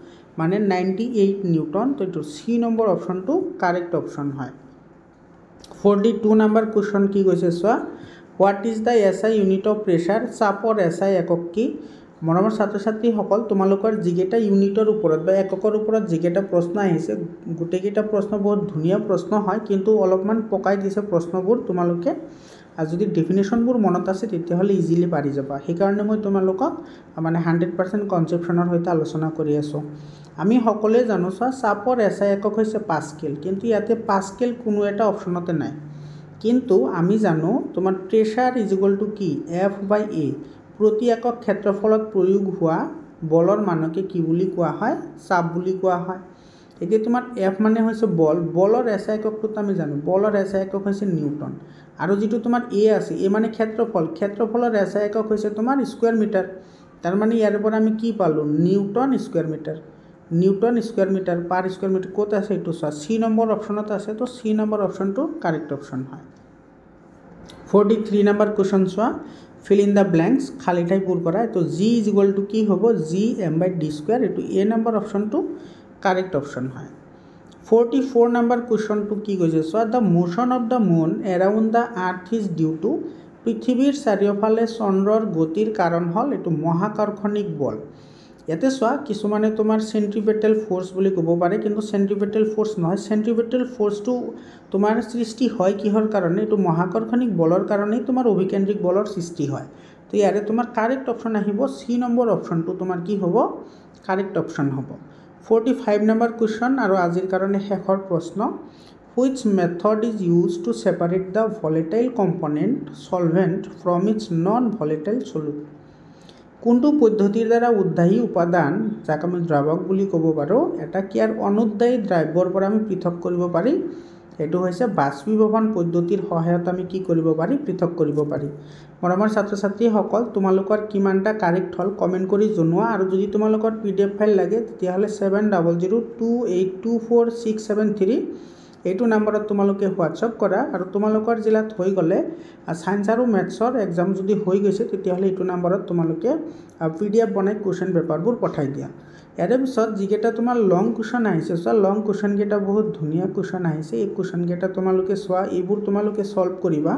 মানে 98 নিউটন তো এটো সি নম্বৰ অপশনটো কাৰেক্ট অপশন হয় 42 নম্বৰ কোশ্চন কি কৈছে সোয়া what is the SI unit of pressure চাপৰ এসআই একক কি মৰমৰ ছাত্ৰ ছাত্ৰী সকল তোমালোকৰ জিগেটা ইউনিটৰ ওপৰত বা এককৰ ওপৰত জিগেটা প্ৰশ্ন আহিছে গুটেকিটা প্ৰশ্ন বহুত ধুনিয়া প্ৰশ্ন হয় কিন্তু অলপমান পকাই দিছে প্ৰশ্নবোৰ তোমালোকে আৰু যদি ডেফিনেশনবোৰ মনত আছে তেতিয়াহলে ইজিলি পাৰি যাবা সেই কাৰণে মই তোমালোকক মানে 100% কনসেপচনৰ হৈতে আলোচনা কৰি আছো আমি সকলোৱে জানো চাপৰ এসআই একক হৈছে পাস্কেল কিন্তু ইয়াতে পাস্কেল কোনো এটা অপশনতে নাই কিন্তু আমি জানো তোমাৰ প্ৰেসাৰ = কি F/A প্ৰতি একক ক্ষেত্ৰফলত প্ৰয়োগ হোৱা বলৰ মানকে কি বুলি কোৱা হয় চাপ বুলি কোৱা হয় এতিয়া তোমাৰ F মানে হৈছে বল বলৰ এসআই এককটো আমি জানো বলৰ এসআই একক হৈছে নিউটন আৰু যেটো তোমাৰ A আছে A মানে ক্ষেত্ৰফল ক্ষেত্ৰফলৰ এসআই একক হৈছে তোমাৰ স্কয়াৰ মিটাৰ তাৰ মানে ইয়াৰ পৰা আমি কি পালো newton square metre per square metre কত আছে এটো সি নম্বৰ অপশনত আছে তো সি নম্বৰ অপশনটো কাৰেক্ট অপশন হয় 43 নম্বৰ কোশ্চন সোয়া fill in the blanks খালি ঠাই পূৰ কৰা তো g = কি হ'ব g m/d² এটো a নম্বৰ অপশনটো কাৰেক্ট অপশন হয় 44 নম্বৰ কোশ্চনটো কি কৈছে সোয়া the motion of the moon around the earth is due to পৃথিৱীৰ চাৰিওফালে চন্দ্ৰৰ গতিৰ কাৰণ হল এটো মহাকৰ্ষণিক বল ইয়াতে সোয়া কিছুমানে তোমাৰ সেন্ট্ৰিপেটাল ফোৰ্স বুলি ক'ব পাৰে কিন্তু সেন্ট্ৰিপেটাল ফোৰ্স নহয় সেন্ট্ৰিপেটাল ফোৰ্সটো তোমাৰ সৃষ্টি হয় কিহৰ কাৰণে এটো মহাকৰ্ষণিক বলৰ কাৰণে তোমাৰ অভিকেন্দ্ৰিক বলৰ সৃষ্টি হয় তো ইয়াৰে তোমাৰ কাৰেক্ট অপশন আহিব সি নম্বৰ অপশনটো তোমাৰ কি হ'ব কাৰেক্ট অপশন হ'ব 45 নম্বৰ কোশ্চন আৰু আজিৰ কাৰণে শেষৰ প্ৰশ্ন which method is used to separate the volatile component solvent from its non volatile solute কোনটো পদ্ধতিৰ দ্বাৰা উদ্দায়ী উপাদান যাক আমি দ্ৰাৱক বুলি ক'ব পাৰো এটা কিয়াৰ অনুদ্দায়ী দ্ৰব্যৰ পৰা আমি পৃথক কৰিব পাৰি এটো হৈছে বাষ্পীভৱন পদ্ধতিৰ সহায়ত আমি কি কৰিব পাৰি পৃথক কৰিব পাৰি মৰমৰ ছাত্ৰ ছাত্ৰী সকল তোমালোকৰ কিমানটা কাৰেক্ট হল কমেন্ট কৰি জনোৱা আৰু যদি তোমালোকৰ পিডিএফ ফাইল লাগে তেতিয়াহলে 7002824673 এইটো নম্বৰত তোমালোকে হোৱাটসঅ্যাপ কৰা আৰু তোমালোকৰ জিলাত হৈ গলে সায়েন্স আৰু ম্যাথছৰ এক্সাম যদি হৈ গৈছে তেতিয়াহলে এইটো নম্বৰত তোমালোকে পিডিএফ বনাই কোশ্চেন পেপাৰবোৰ পঠাই দিয়া ইয়াৰ পিছত যিকেটা তোমাৰ লং কোশ্চেন আহিছে সো লং কোশ্চেন কেটা বহুত ধুনিয়া কোশ্চেন আহিছে এই কোশ্চেন কেটা তোমালোকে সোয়া এইবোৰ তোমালোকে সলভ কৰিবা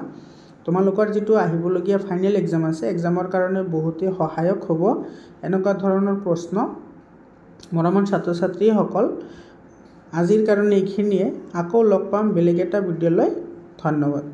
তোমালোকৰ যেটো আহিবলগীয়া ফাইনাল এক্সাম আছে এক্সামৰ কাৰণে বহুতে সহায়ক হ'ব এনেকুৱা ধৰণৰ প্ৰশ্ন মৰমৰ ছাত্ৰ ছাত্ৰী সকল আজিৰ কাৰণে এইখিনিয়ে আকৌ লগ পাম বেলেগ এটা ভিডিঅ'লৈ ধন্যবাদ